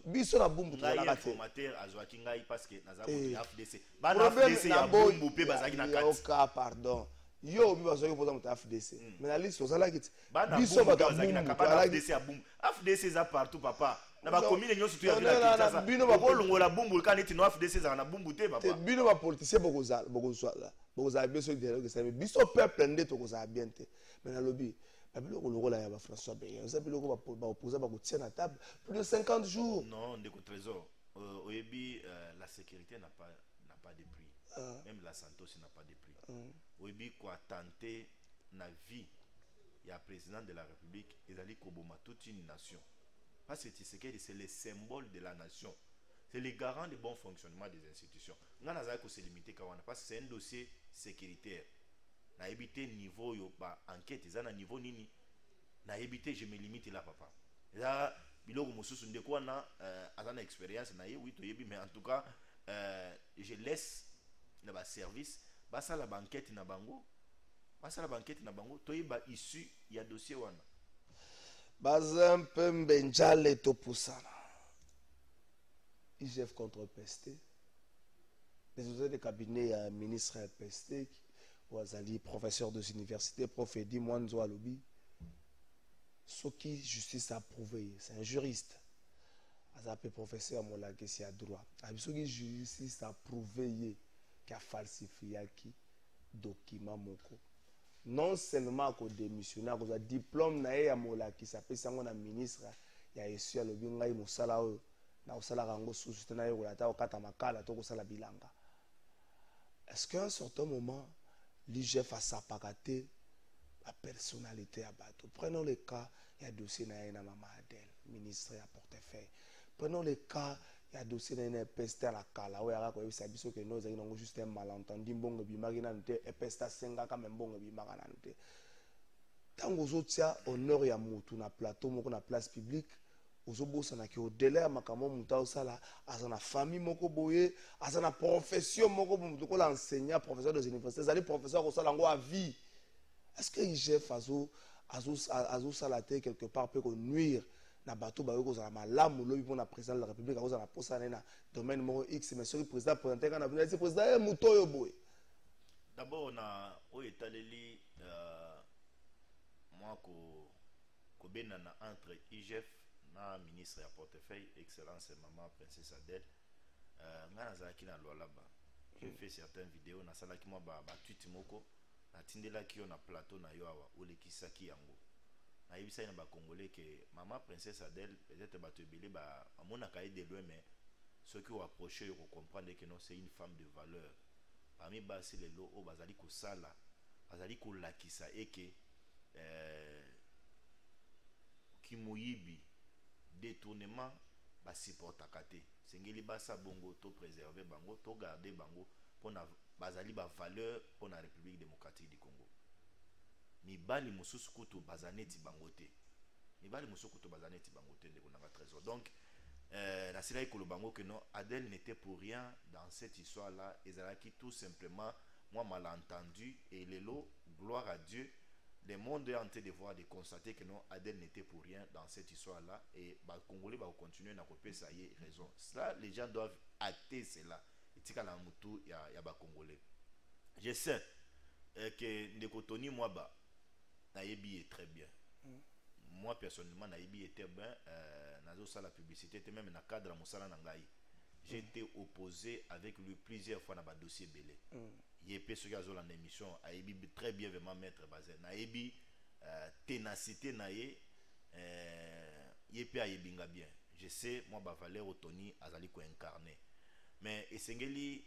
Biso na bumbu to salaka te. Informateur azwaki ngai parce que naza ko FDC. Bana FDC ya bumbu pe bazaki na kati. Oka pardon. Yo bi bazo yo poza muta FDC. Mais la liste to salaka ti. Biso bato bazaki na kapa FDC ya bumbu. FDC za partout papa. Na ba commune nyonso tu ya Kinshasa. Bino ba kolongola bumbu kaniti no FDC za na bumbu te papa. Bino ba politicien bokozala biso dialogue ça biso peuple nde to kozala bien te. Mais na lobby babiloko lokola ya ba François Beya. Za biloko ba opposer ba ko tia na table plus de 50 jours. Non, ndeko trésor. Oyebi la sécurité n'a pas de prix. Même la santé aussi n'a pas de prix. Oyebi quoi tenter na vie ya président de la République ezali koboma toute une nation. Parce que Tshisekedi c'est le symbole de la nation. C'est le garant du bon fonctionnement des institutions. Nga nazali ko se limiter kawana parce que c'est un dossier sécuritaire. Na éviter niveau yo ba enquête za na niveau nini. Na éviter je me limite là papa. Là biloko mosusu ndeko wana azana expérience na ye oui to yebi mais en tout cas je laisse na ba service basa la banquette na bango toyeba issu ya dossier wana baza mpe mbenjale topusana IGF contre PST les autorités de cabinet ya ministre ya PST wazali professeur des universités prof Edi Mwanzo alobi soki justice a prouvé c'est un juriste azape professeur molakisi ya droit soki justice a prouvé ye qui a falsifié qui document moko non seulement ko démissionnaire ko diplôme na ye ya molakisi apesi yango na ministre ya esu alobi ngai mosala oyo na kosala yango susu te na ye kolata kokata makala to kosala bilanga. Est-ce qu'à un certain moment l'IGF a sapakaté la personnalité à bateau? Prenons le cas, il y a dossier na Maman Adèle, ministre à portefeuille. Prenons le cas, il y a dossier na peste à la cala, où il y a que nous avons juste un malentendu, bon bimaginante, et peste à senga quand même bon bimaginante. Tant que vous autres, honneur ya mutu na plateau, moko na place publique, ozobosana ki au-delà makamo muta osala azana famille moko boye azana profession moko mutu ko l'enseignant professeur des universités zali professeur ko sala ngo à vie. Est-ce que IGF azo salaté quelque part peut nuire na bateau ba ko sala malamu lobi pour na président de la République ko sala posa na domaine moko X mais sur président présenté kana venir c'est président muto yo boye. D'abord na o etaleli moi ko benana entre IGF na ministre ya portefeuille excellence maman princesse Adèle nga nazalaki na loi là-bas j'ai fait certaines vidéos na salaki moi ba tweet moko na tindelaki yo na plateau na yo awa olekisaki yango na yebisa na ba congolais que maman princesse Adèle peut-être bato ebele ba amonaka ye de loin mais ceux qui ont approché yo comprendre que non c'est une femme de valeur parmi basi lelo o bazali ko sala bazali ko lakisa et que kimoyibi détournement ba supportaka te sengeli basa bongo to préserver bango to garder bango pona bazali ba valeur pona République démocratique du Congo mibali mosusu kutu bazaneti bango te mibali mosusu kutu bazaneti bango te ndeko nanga trésor donc la sila ikolo bango que non Adèle n'était pour rien dans cette histoire là ezalaki tout simplement moi malentendu et lelo gloire à Dieu. Le monde est en train de voir, de constater que non, Adèle n'était pour rien dans cette histoire-là. Et les Congolais vont continuer à couper, ça y est, raison. Cela, les gens doivent acter cela. Et c'est quand il y a des Congolais. Je sais que Ndekotoni Mwaba, Naïbi est très bien. Moi, personnellement, Naïbi était bien. Dans la publicité, même dans le cadre de Moussala Nangaï. J'ai été opposé avec lui plusieurs fois dans le dossier Belé. Il y a des gens qui ont l'émission, il a très bien vraiment mettre basé. Il y a ténacité, il y a bien. Je sais, moi, je vais aller Tony, azali ko incarné. Mais Esengeli,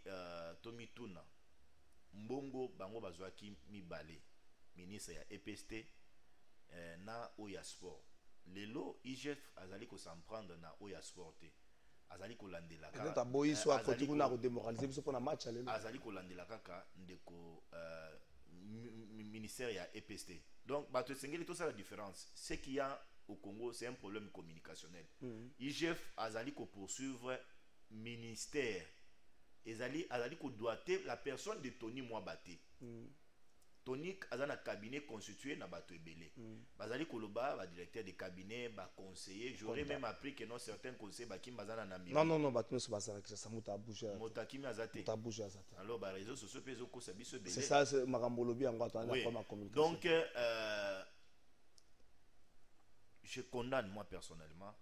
Tomi Tuna, Mbongo, Bango Bazwaki Mibale, ministre ya EPST, na Oya Sport. Lelo, IGF, azali ko s'en prendre na Oya Sport. Azali ko landela kaka peut-être aboyi so akoti kuna ko démoraliser biso pona match alelo azali ko landela kaka ndeko ministère ya EPST donc bato sengeli tout ça la différence ce qu'il y a au Congo c'est un problème communicationnel IGF azali ko poursuivre ministère azali ko doiter la personne de Tony Mwabate Tony azana cabinet constitué na bato ebele bazali koloba ba directeur de cabinet ba conseiller j'aurais même appris que non certains conseils ba kim bazana na mbi non bato so bazala que ça muta bouger muta kimi azate muta bouger azate alors ba réseaux sociaux peso ko sabiso belé c'est ça c'est makambolo bi yango atana pour ma communication donc je condamne moi personnellement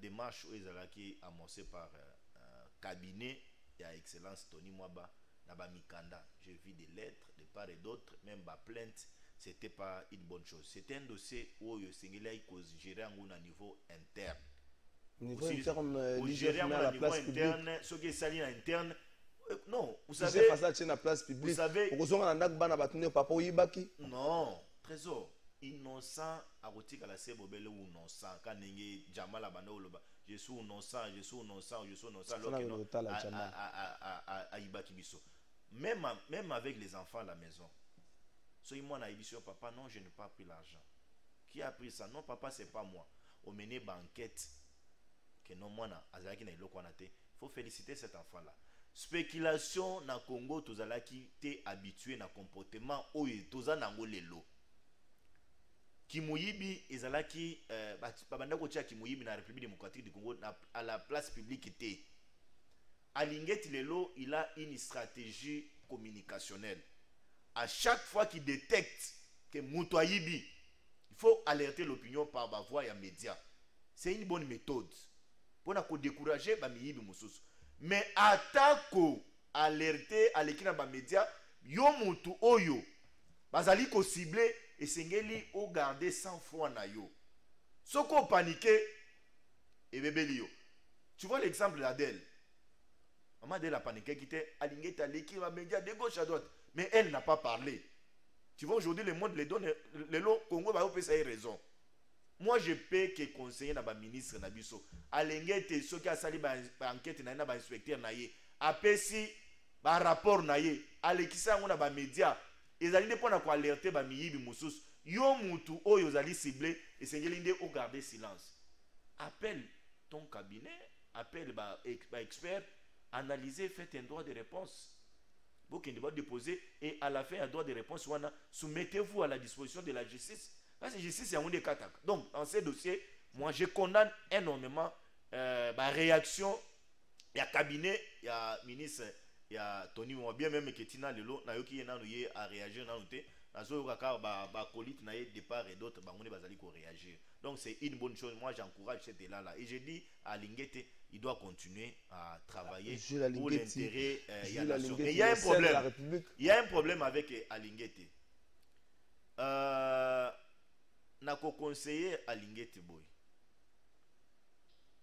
démarche où ezalaki amorcée par cabinet ya excellence Tony Mwaba Naba Mikanda, j'ai vu des lettres de part et d'autre, même ma plainte, c'était pas une bonne chose. C'était un dossier où il faut gérer à niveau interne. Niveau interne, gérer à la place interne, ce qui est sali interne. Non, vous savez. C'est pas ça, c'est la place publique. Vous savez. Non, trésor. Innocent, à rôti à la sebobele ou innocent, quand il jamal la bande ou le bas. Je suis innocent, je suis innocent, je suis innocent. Même avec les enfants à la maison. So moi na émission papa non je n'ai pas pris l'argent. Qui a pris ça? Non papa c'est pas moi. On menait banquette que non moi na azaki na iloko na te. Faut féliciter cet enfant là. spéculation na Congo tozalaki te habitué na comportement oyo toza nango lelo. Kimoyibi ezalaki babanda kotia Kimoyibi na République démocratique du Congo à la place publique te. Alingeti lelo, il a une stratégie communicationnelle. À chaque fois qu'il détecte que Moutouayibi, il faut alerter l'opinion par ma voix et en médias. C'est une bonne méthode. Pour décourager Bamiyibi Moussous. Mais attaque alerter à l'équipe dans les médias, yo Moutou Oyo, bazali ko ciblé et sengeli o garder sans foi na yo. Soko paniqué et bébélio. Tu vois l'exemple d'Adèle. Maman Adèle a paniqué qui était aligné à l'équipe dans les médias de gauche à droite. Mais elle n'a pas parlé. Tu vois, aujourd'hui, le monde les donne, le Congo va avoir raison. Moi, je peux que conseiller na ba ministre na biso. Alengete ceux qui a sali ba enquête na ba inspecteur na ye. Apesi ba rapport na ye. Alekisa ngona ba média. Ezali ne pona ko alerter ba miyibi mususu. Yo mutu oyo zali ciblé et sengeli nde o garder silence. Appelle ton cabinet, appelle ba expert, analysez, faites un droit de réponse. Vous qui devez déposer et à la fin un droit de réponse, soumettez-vous à la disposition de la justice. Parce que la justice est un des cas. Donc, dans ces dossiers, moi je condamne énormément la réaction. Il y a cabinet, il y a ministre, il y a Tony bien même que Tina Lelo, Nayoki Nanouye a réagi dans le départ et d'autres, réagir. Donc, c'est une bonne chose. Moi, j'encourage cet élan-là. Et je dis à Lingete, il doit continuer à travailler pour l'intérêt de la nation. Mais il y a un problème. Il y a un problème avec Alingete. Nako conseiller Alingete boy.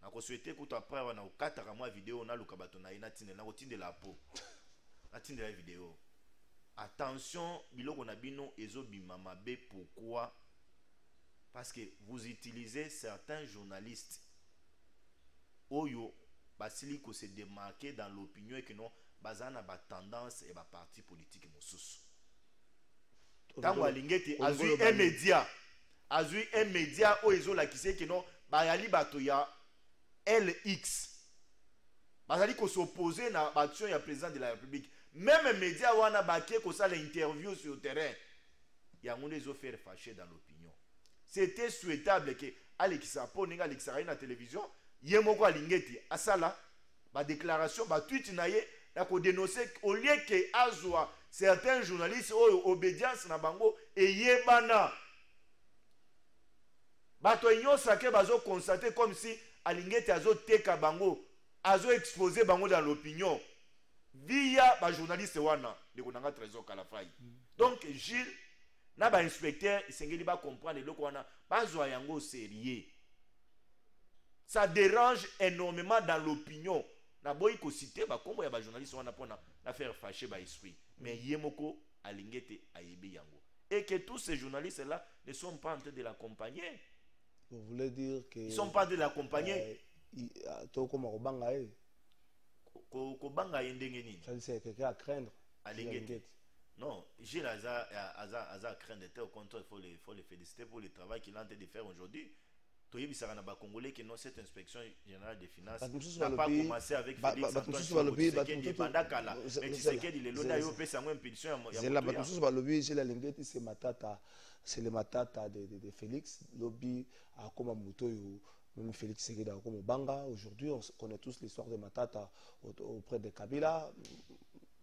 Nako souhaité que tu après on a 4 mois vidéo na lukabato na ina tinde na kotinde la peau. Na tinde la vidéo. Attention, biloko na bino ezobima mabe. Pourquoi? Parce que vous utilisez certains journalistes Oyo basili ko se démarquer dans l'opinion et que non bazana ba tendance et ba parti politique mosusu. Tango Alingete azui un média oyo la qui sait que non bayali bato ya LX bazali ko s'opposer na action ya président de la République. Même média wana baké ko ça l'interview sur le terrain. Ya ngone zo faire fâcher dans l'opinion. C'était souhaitable que Alexa Poninga Alexa na télévision Yemoko Alingeti asala ba déclaration ba tweet na ye na ko dénoncer au lieu que azwa certains journalistes oyo obédience na bango et yebana bato nyonso ke bazo constater comme si Alingeti azo teka bango azo exposer bango dans l'opinion via ba journaliste wana de konanga trésor kalafai. Donc Gilles na ba inspecteur isengeli ba comprendre le wana bazwa yango sérieux. Ça dérange énormément dans l'opinion. Na boy ko citer ba kombo ya ba journaliste wana pona na faire fâcher ba esprit. Mais Yemoko Alingete ayebi yango. Et que tous ces journalistes là ne sont pas en train de l'accompagner. Vous voulez dire que ils sont pas de l'accompagner. To ko makobanga ko banga yendenge nini? Ça c'est quelqu'un à craindre. Alingete. Non, Gilles Aza craindre au contraire, il faut les féliciter pour le travail qu'il est en train de faire aujourd'hui. Congolais que non, cette inspection générale des finances n'a pas commencé avec Félix Antoine Tshisekedi pendant Kala. Mais Tshisekedi il est là il peut s'en impulsion. C'est le matata de Félix lobby à comme Mutoyo. Même Félix Tshisekedi a comme Banga. Aujourd'hui, on connaît tous l'histoire de Matata auprès de Kabila.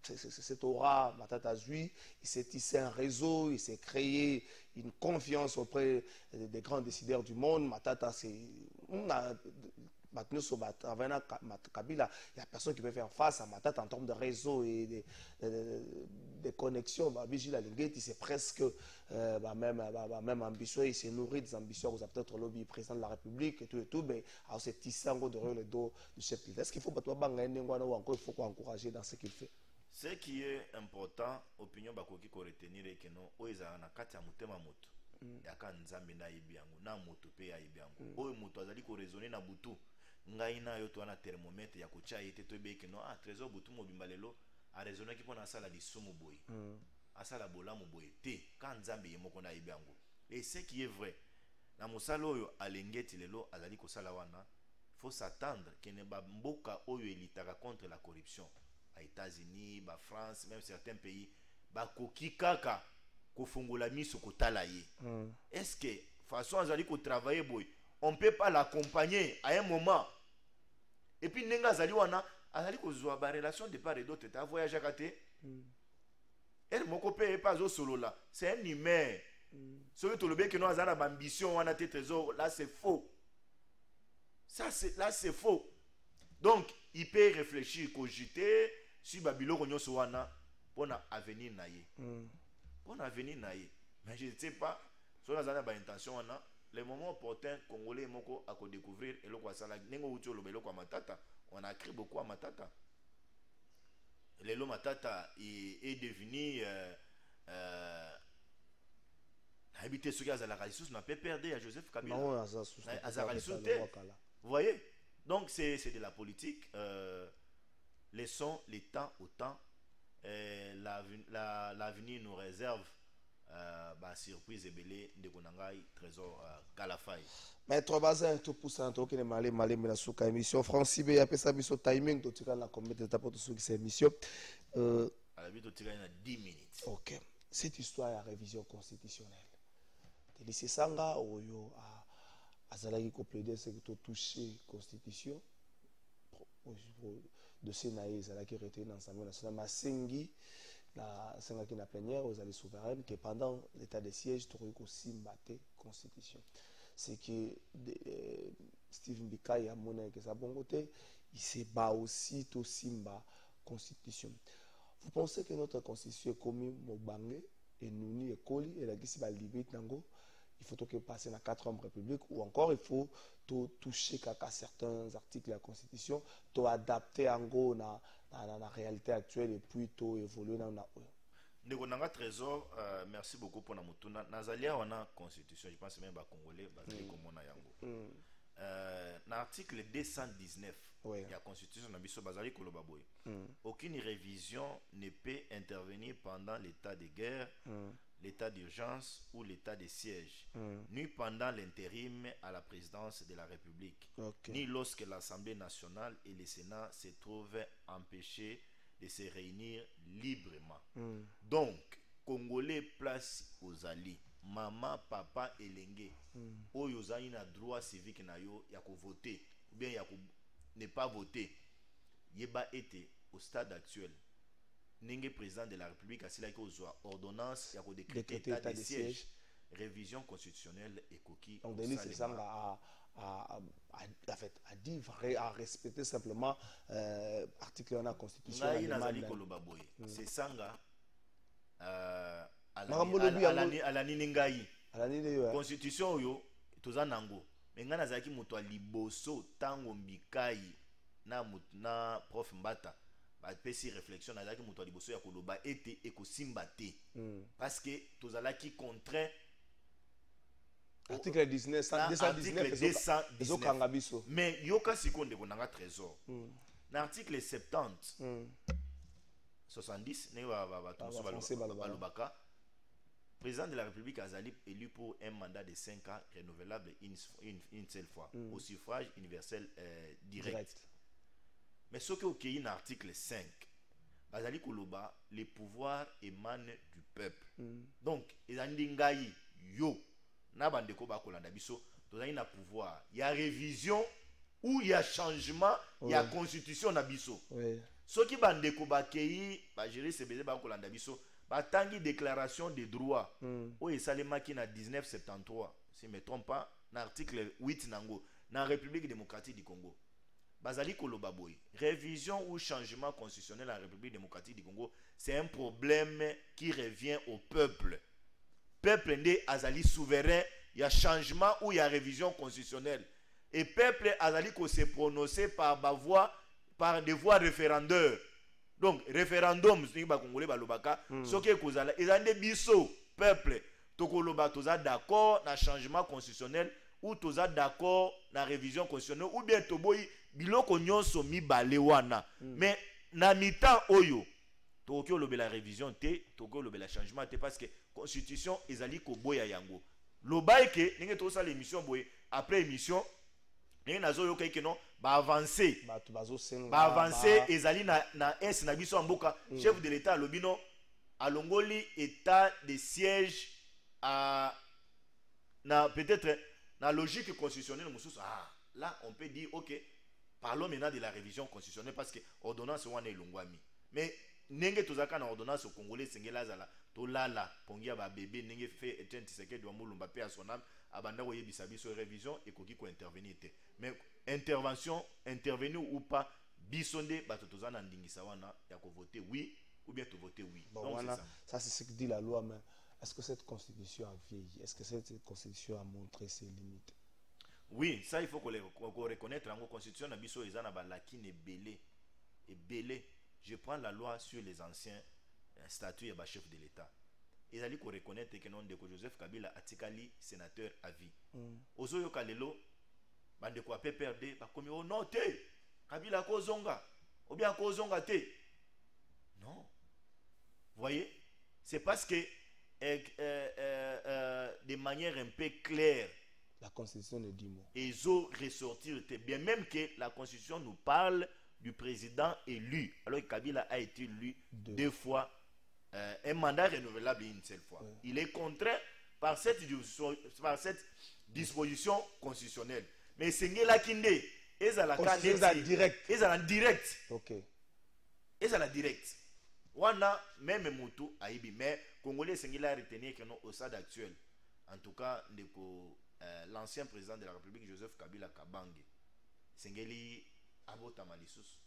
C'est aura Matata Zui, il s'est tissé un réseau, il s'est créé une confiance auprès des grands décideurs du monde. Matata, c'est maintenant sur Kabila, il n'y a personne qui peut faire face à Matata en termes de réseau et de connexions. Vigile Alingeti, c'est presque même ambition, il s'est nourri des ambitions, vous avez peut-être le lobby président de la République et tout, mais alors c'est tissé en derrière le dos du chef de l'État. Est-ce qu'il faut pas ou encore il faut encourager dans ce qu'il fait? Ce qui est important, opinion bakoki ko retenir et que non, oeza na kati ya mutema moto. Yaka nzambe na yebiango, na moto pe ya yebiango. Oyo moto azali ko raisonner na butu. Ngai na yo to na thermomètre ya kocha yete to be que non, trésor butu mobimba lelo, a raisonner ki pona sala lisumu boy. Asala bolamu boy te, ka nzambe yemoko na yebiango. Et ce qui est vrai, na mosalo oyo Alingeti lelo azali ko sala wana, faut s'attendre que ne ba mboka oyo elitaka contre la corruption. États-Unis, ba France, même certains pays, ba koki kaka ko fongola miso ko talaye. Est-ce que façon azali ko travailler boy, on peut pas l'accompagner à un moment. Et puis nenga azali wana azali ko zwa ba relation de part et d'autre, ta voyage à kate. Elle moko pe pas au solo là, c'est un humain. Celui qui le que nous avons ambition, on a tes trésors, là c'est faux. Là c'est faux. Donc, il peut réfléchir, cogiter sur Babylone Rognon Sowana pour l'avenir naïe. Pour l'avenir naïe. Mais je ne sais pas, si on a une intention, le moment opportun, Congolais moko à découvrir et le quoi ça la nengo ucho le belo quoi matata. On a créé beaucoup à matata. Le lo matata est devenu habité sur Azalaraïsous n'a pas perdu à Joseph Kabila. Non, Azalaraïsous. Vous voyez? Donc c'est de la politique. Laissons les temps au temps. L'avenir nous réserve surprise et belé de Konangai trésor Kalafai. Maître Bazin, tout pour ça, tout qui est malé mais la souka émission. Francis B, après ça, mission timing, tout la combien de temps pour tout ce qui c'est émission. À la vie, tout il y a 10 minutes. Ok. Cette histoire à révision constitutionnelle. Télisé Sanga, Oyo, à Zalagi Koplede, c'est que tu touché constitution. De Sénaï, Zalagi retenu dans l'Assemblée nationale. Ma Sengi, la Senga qui n'a plénière, aux alliés souveraines, que pendant l'état de siège, tu as aussi battu constitution. C'est que Stephen Bika et Amona, que ça bon côté, il s'est bat aussi tout Simba constitution. Vous pensez que notre constitution est comme Mobangé et Nouni et Koli et la Gissi va libérer Nango? Il faut que passer dans la 4e République ou encore il faut toucher à certains articles de la Constitution, to adapter en gros dans la réalité actuelle et puis to évoluer dans la. Ndegonanga Trésor, merci beaucoup pour la mutuna. Nazalia on a Constitution, je pense même à Congolais, basé comme on a yango. L'article 219 de la Constitution Nabiso Bazali Kolobaboy. Aucune révision ne peut intervenir pendant l'état de guerre, l'état d'urgence ou l'état de siège, ni pendant l'intérim à la présidence de la République, ni lorsque l'Assemblée nationale et le Sénat se trouvent empêchés de se réunir librement. Donc, Congolais place aux alliés. Maman, papa et lengue. Oyo zani na droit civique na yo ya ko voter ou bien ya ko ne pas voter. Yeba été au stade actuel. Ningue président de la République a sila ko zo ordonnance ya ko décréter état de siège, révision constitutionnelle et coquille. Donc Denis c'est ça à respecter simplement article de la Constitution. C'est sanga à la Niningaï. Constitution yo toza nango. Mais ngana zaki moto liboso tango mbikai na prof Mbata. Ba pesi réflexion na zaki moto liboso ya koloba ete ekosimba te. Parce que tozala ki contraint article 219 mais yoka sikonde konanga trésor. L'article 70 70 ne va balobaka. Président de la République Azali élu pour un mandat de 5 ans renouvelable une seule fois au suffrage universel direct. Mais ce qui est dans l'article 5, Azali Koloba, les pouvoirs émanent du peuple. Donc, ils ont dit yo, na bandeko ba kolanda biso, ils ont pouvoir. Il y a révision ou il y a changement, il y a constitution na biso. Ce qui bandeko ba kei, ba gérer CBD ba kolanda biso. Batangi déclaration des droits où il salema qui na 1973 si je me trompe pas l'article 8 nango na République démocratique du Congo bazali koloba boy révision ou changement constitutionnel en République démocratique du Congo c'est un problème qui revient au peuple ndé azali souverain il y a changement ou il y a révision constitutionnelle et peuple azali ko se prononcer par des voix référendaires. Donc, référendum, ce qui est congolais, ce qui est causal, ils ont des biso, peuple, tokoloba, toza d'accord na changement constitutionnel, ou toza d'accord na révision constitutionnelle, ou bien toboy, biloko nyonso mi balewana. Mais, na mitan oyo, tokyo lobe la révision te, tokyo lobe la changement te, parce que constitution, ils allaient ko boya yango. Loba eke, n'enge to sa l'émission boy, après émission, ndenge nazoyoka eke non baavancer bato bazosenga baavancer ezali na est na biso ya mboka chef de l'état alobi non alongoli état de siège na peut-être na logique constitutionnelle mosusu. Là on peut dire ok, parlons maintenant de la révision constitutionnelle parce que ordonnance wana elongwami, mais ndenge tozaka na ordonnance au Congolais sengela zala tolala pongia ba bébé ndenge fait Etienne Tshisekedi wa Mulumba pe à son âme abanda koyebisa biso révision ekoki ko intervenir te, mais intervention intervenir ou pas bisonde bato tozana ndingisa wana ya ko voter oui ou bien tu voter oui. Bon, donc voilà, ça ça c'est ce que dit la loi, mais est-ce que cette constitution a vieilli? Est-ce que cette constitution a montré ses limites? oui, ça il faut qu'on reconnaître la constitution na biso ezana ba lakine belé. Je prends la loi sur les anciens statuts et chef de l'État. Ils allaient reconnaître que non de Joseph Kabila atikali sénateur à vie. Ozoyo kalelo bande ko PPRD ba komi o non te Kabila ko zonga ou bien ko zonga te. Non. Vous voyez, c'est parce que de manière un peu claire la constitution ne dit mot. Ils ont ressorti bien même que la constitution nous parle du président élu, alors que Kabila a été élu deux fois, un mandat renouvelable une seule fois. Oui. Il est contraint par cette disposition constitutionnelle. Mais c'est là Kinde, ils ont direct. Ils ont direct. Ok. Ils ont direct. Wana même Moutou Aïbi, mais Congolais c'est là retenir que non au stade actuel. En tout cas, l'ancien président de la République Joseph Kabila Kabange, Sengeli abota malisus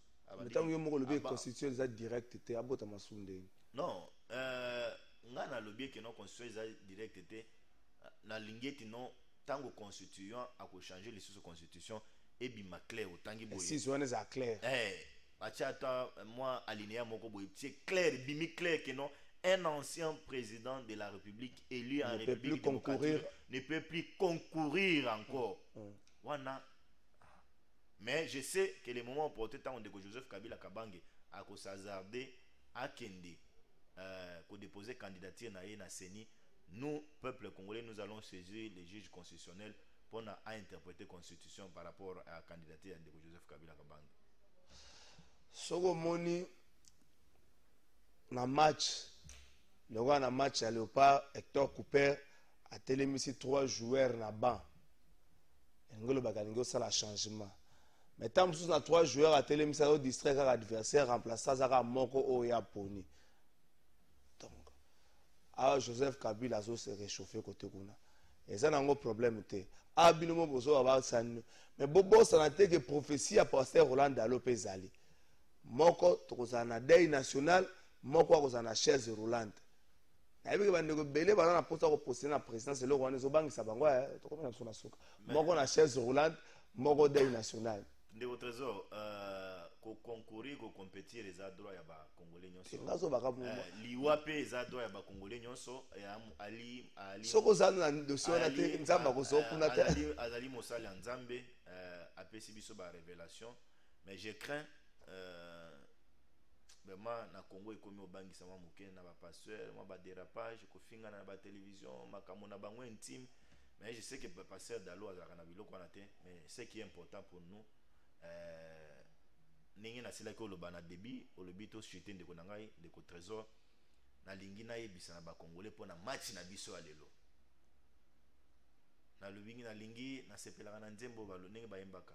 metango yo moko lobi constitution za direct te abota masunde non ngana lobi que non constitution za direct te na lingeti non tango constituant a ko changer les sous constitution et bima clair otangi boye si zone za clair bachata moi alinéa moko boye c'est clair bimi clair que non un ancien président de la République élu en République démocratique ne peut plus concourir encore. Wana. Mais je sais que les moments opportuns, tant que Joseph Kabila Kabange a s'hazardé à Kende, pour déposer candidature na CENI, nous, peuple congolais, nous allons saisir les juges constitutionnels pour interpréter la constitution par rapport à la candidature de Joseph Kabila Kabange. Soko moni na match, le match à Léopard, Hector Cooper a télémisé 3 joueurs na banc. Ngolo bakalingo ça la changement. Mais tant que nous avons 3 joueurs à télémisé au distrait car adversaire remplaçant Zara Moko Oya Poni. Donc, Joseph Kabila a se réchauffé côté Kuna. Et ça n'a pas de problème. Abinomo bozo avoir ça. Mais bobo ça n'a été que prophétie à pasteur Roland Dalo Pezali. Moko tozana deuil national, moko kozana chaise roulante. Na yebiki bandeko belé bana na posta ko poster na présidence le rwanda zo bangisa bango to komena sona soka. Moko na chaise roulante, moko deuil national. Ndeko trésor ko concourir ko compétir les droits ya ba congolais nyonso. Ngazo baka mu. Liwa pe les droits ya ba congolais nyonso ali soko zana na dossier na te nzamba ko so kuna te. Azali mosali nzambe apesi biso ba révélation, mais je crains vraiment na Congo ekomi obangisa mwa moke na ba pasteur mwa ba dérapage ko finga na ba télévision makamo na bango intime, mais je sais que le pasteur Dalo azaka na biloko na te, mais ce qui est important pour nous ningi na sila ko loba na débit o lobi to chuter ndeko na ngai ndeko trésor na lingi na yebisa na ba congolais pona match na biso alelo na lobingi na lingi na sepelaka na nzembo balo ndenge bayembaka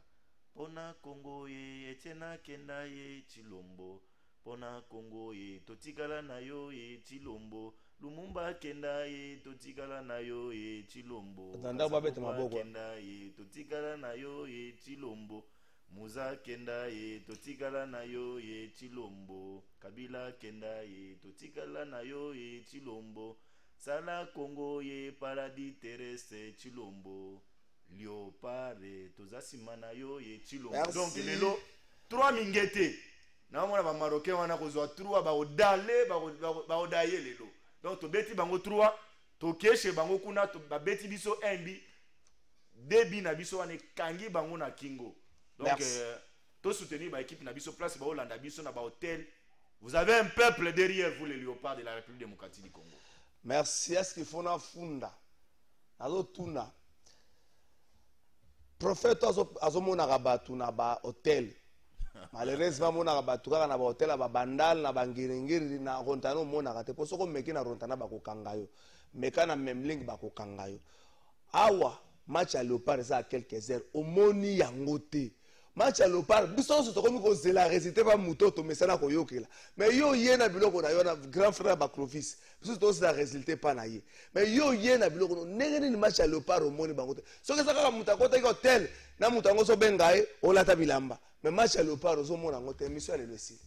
pona Congo ye etiena kenda ye Chilombo pona Congo ye totikala na yo ye Chilombo Lumumba kenda ye totikala na yo ye Chilombo Tanda babete maboko kenda ye totikala na yo ye Chilombo Muza kenda ye totikala na yo ye Chilombo Kabila kenda ye totikala na yo ye Chilombo Sala Congo ye paradis terrestre Chilombo Liopare tozasima na yo ye Chilombo. Donc lelo 3 mingete na mona ba marocain wana kozwa 3 ba odale ba odaye lelo. Donc to beti bango 3 to keshe bango kuna to ba beti biso 1 bi debi na biso wana kangi bango na kingo. Donc to soutenir ba équipe na biso place ba Olanda biso na ba hôtel. Vous avez un peuple derrière vous les léopards de la République démocratique du Congo. Merci. Est-ce qu'il faut na funda? Nazo tuna. prophète azomonaka bato na bahôtel malheureusement amonaka bato kaka na bahôtel ya babandale na bangirengiri na rontana omonaka te mpo soki omeki na rontana bakokanga yo meka na memling bakokanga yo awa match ya léopard eza ya quelques heures omoni yango te match ya léopard biso nyonso tokomi kozela résultat pa moto tomesana koyokela mais yo ye na biloko na yo na grand frère ya baclovis biso tozela résultat pa na ye mais yo ye na biloko ndenge nini match ya léopard omoni bango te soki eza kaka moto akotaki hotel na moto yango ozobenga ye olata bilamba mais match ya léopard ozomona yango te émission ya lelo esili